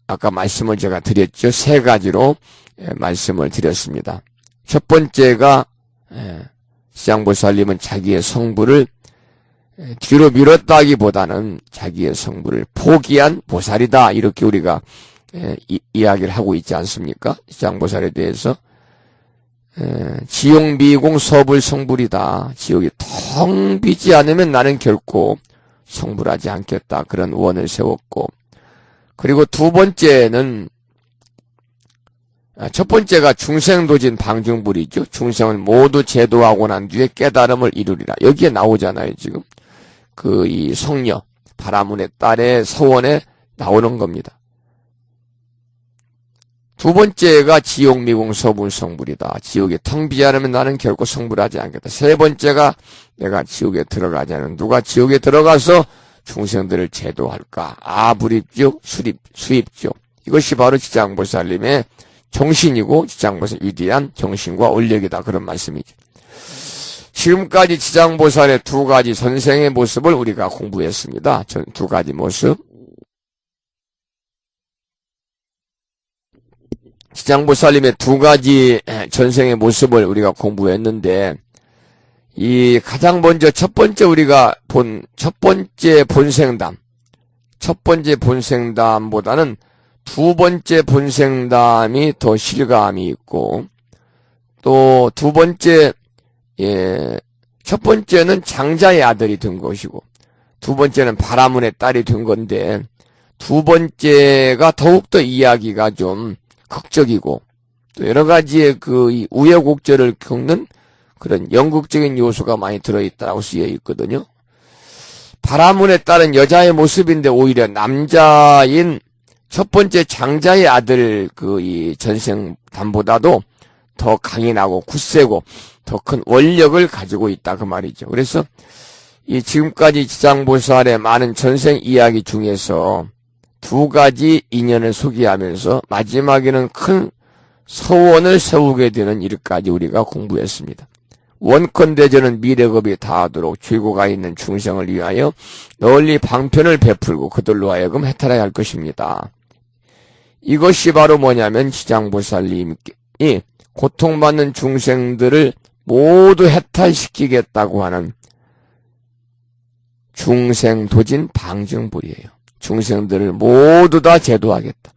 아까 말씀을 제가 드렸죠. 세 가지로 말씀을 드렸습니다. 첫 번째가 지장보살님은 자기의 성부를 뒤로 미뤘다기보다는 자기의 성부를 포기한 보살이다. 이렇게 우리가 이야기를 하고 있지 않습니까? 지장보살에 대해서 지용비공 서불성불이다. 지옥이 텅 비지 않으면 나는 결코 성불하지 않겠다. 그런 원을 세웠고, 그리고 두 번째는 첫 번째가 중생도진 방중불이죠. 중생을 모두 제도하고 난 뒤에 깨달음을 이루리라. 여기에 나오잖아요. 지금 이 성녀 바라문의 딸의 서원에 나오는 겁니다. 두 번째가 지옥 미궁 서불 성불이다. 지옥에 텅 비지 않으면 나는 결코 성불하지 않겠다. 세 번째가 내가 지옥에 들어가지 않으면 누가 지옥에 들어가서 중생들을 제도할까? 불입죠, 수입죠. 이것이 바로 지장보살님의 정신이고 지장보살 위대한 정신과 원력이다. 그런 말씀이죠. 지금까지 지장보살의 두 가지 선생의 모습을 우리가 공부했습니다. 두 가지 모습. 지장보살님의 두 가지 전생의 모습을 우리가 공부했는데, 이 가장 먼저 첫 번째 우리가 첫 번째 본생담보다는 두 번째 본생담이 더 실감이 있고, 또 두 번째, 첫 번째는 장자의 아들이 된 것이고, 두 번째는 바라문의 딸이 된 건데, 두 번째가 더욱더 이야기가 좀 극적이고, 또 여러 가지의 이 우여곡절을 겪는 그런 연극적인 요소가 많이 들어있다고 쓰여 있거든요. 바라문의 딸은 여자의 모습인데 오히려 남자인 첫 번째 장자의 아들 이 전생담보다도 더 강인하고 굳세고 더 큰 원력을 가지고 있다 그 말이죠. 그래서 이 지금까지 지장보살의 많은 전생 이야기 중에서 두 가지 인연을 소개하면서 마지막에는 큰 서원을 세우게 되는 일까지 우리가 공부했습니다. 원컨대 저는 미래겁이 다하도록 죄고가 있는 중생을 위하여 널리 방편을 베풀고 그들로 하여금 해탈하여 할 것입니다. 이것이 바로 뭐냐면 지장보살님이 고통받는 중생들을 모두 해탈시키겠다고 하는 중생도진 방증불이에요. 중생들을 모두 다 제도하겠다.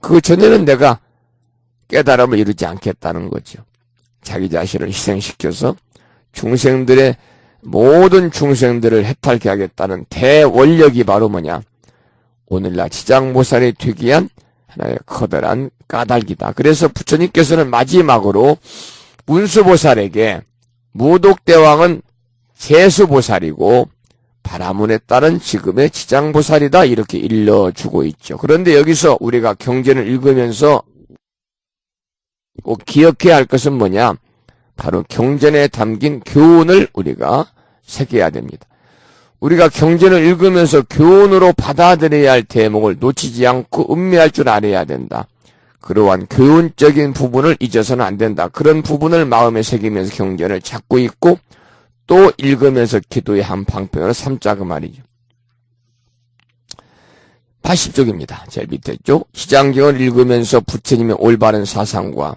그 전에는 내가 깨달음을 이루지 않겠다는 거죠. 자기 자신을 희생시켜서 모든 중생들을 해탈케 하겠다는 대원력이 바로 뭐냐? 오늘날 지장보살이 되기 위한 하나의 커다란 까닭이다. 그래서 부처님께서는 마지막으로 문수보살에게 무독대왕은 재수보살이고 바라문에 따른 지금의 지장보살이다 이렇게 일러주고 있죠. 그런데 여기서 우리가 경전을 읽으면서 꼭 기억해야 할 것은 뭐냐? 바로 경전에 담긴 교훈을 우리가 새겨야 됩니다. 우리가 경전을 읽으면서 교훈으로 받아들여야 할 대목을 놓치지 않고 음미할 줄 알아야 된다. 그러한 교훈적인 부분을 잊어서는 안 된다. 그런 부분을 마음에 새기면서 경전을 찾고 있고 또 읽으면서 기도의 한 방편으로 삼자 그 말이죠. 80쪽입니다. 제일 밑에 쪽. 시장경을 읽으면서 부처님의 올바른 사상과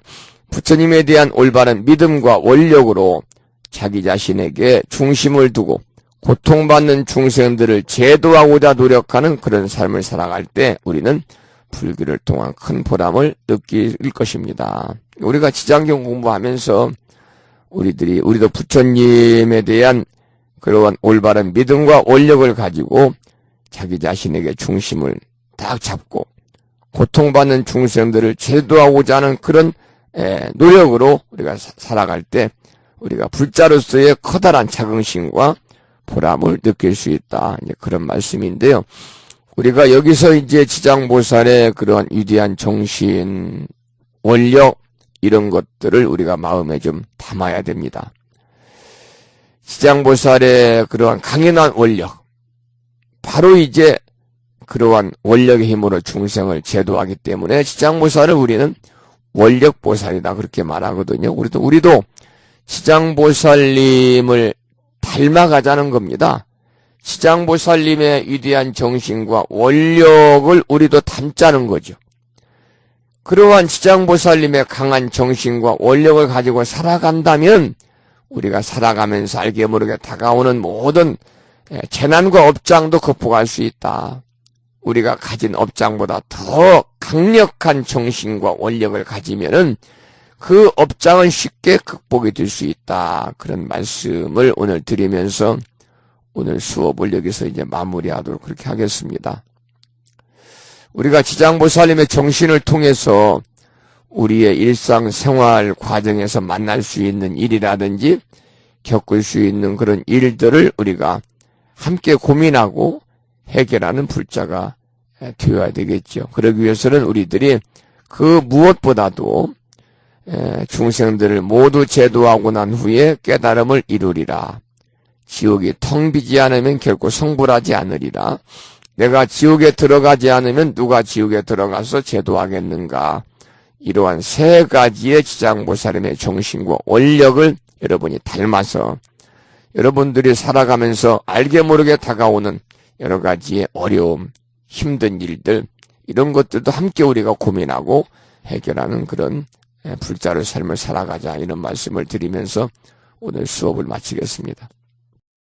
부처님에 대한 올바른 믿음과 원력으로 자기 자신에게 중심을 두고 고통받는 중생들을 제도하고자 노력하는 그런 삶을 살아갈 때 우리는 불교를 통한 큰 보람을 느낄 것입니다. 우리가 지장경 공부하면서 우리도 부처님에 대한 그러한 올바른 믿음과 원력을 가지고 자기 자신에게 중심을 딱 잡고 고통받는 중생들을 제도하고자 하는 그런 노력으로 우리가 살아갈 때 우리가 불자로서의 커다란 자긍심과 보람을 느낄 수 있다. 이제 그런 말씀인데요. 우리가 여기서 이제 지장보살의 그러한 위대한 정신, 원력 이런 것들을 우리가 마음에 좀 담아야 됩니다. 지장보살의 그러한 강인한 원력, 바로 이제 그러한 원력의 힘으로 중생을 제도하기 때문에 지장보살을 우리는 원력보살이다 그렇게 말하거든요. 우리도 지장보살님을 닮아가자는 겁니다. 지장보살님의 위대한 정신과 원력을 우리도 닮자는 거죠. 그러한 지장보살님의 강한 정신과 원력을 가지고 살아간다면 우리가 살아가면서 알게 모르게 다가오는 모든 재난과 업장도 극복할 수 있다. 우리가 가진 업장보다 더 강력한 정신과 원력을 가지면은 그 업장은 쉽게 극복이 될 수 있다. 그런 말씀을 오늘 드리면서 오늘 수업을 여기서 이제 마무리하도록 그렇게 하겠습니다. 우리가 지장보살님의 정신을 통해서 우리의 일상생활 과정에서 만날 수 있는 일이라든지 겪을 수 있는 그런 일들을 우리가 함께 고민하고 해결하는 불자가 되어야 되겠죠. 그러기 위해서는 우리들이 그 무엇보다도 중생들을 모두 제도하고 난 후에 깨달음을 이루리라. 지옥이 텅 비지 않으면 결코 성불하지 않으리라. 내가 지옥에 들어가지 않으면 누가 지옥에 들어가서 제도하겠는가. 이러한 세 가지의 지장보살님의 정신과 원력을 여러분이 닮아서 여러분들이 살아가면서 알게 모르게 다가오는 여러 가지의 어려움, 힘든 일들, 이런 것들도 함께 우리가 고민하고 해결하는 그런 불자의 삶을 살아가자, 이런 말씀을 드리면서 오늘 수업을 마치겠습니다.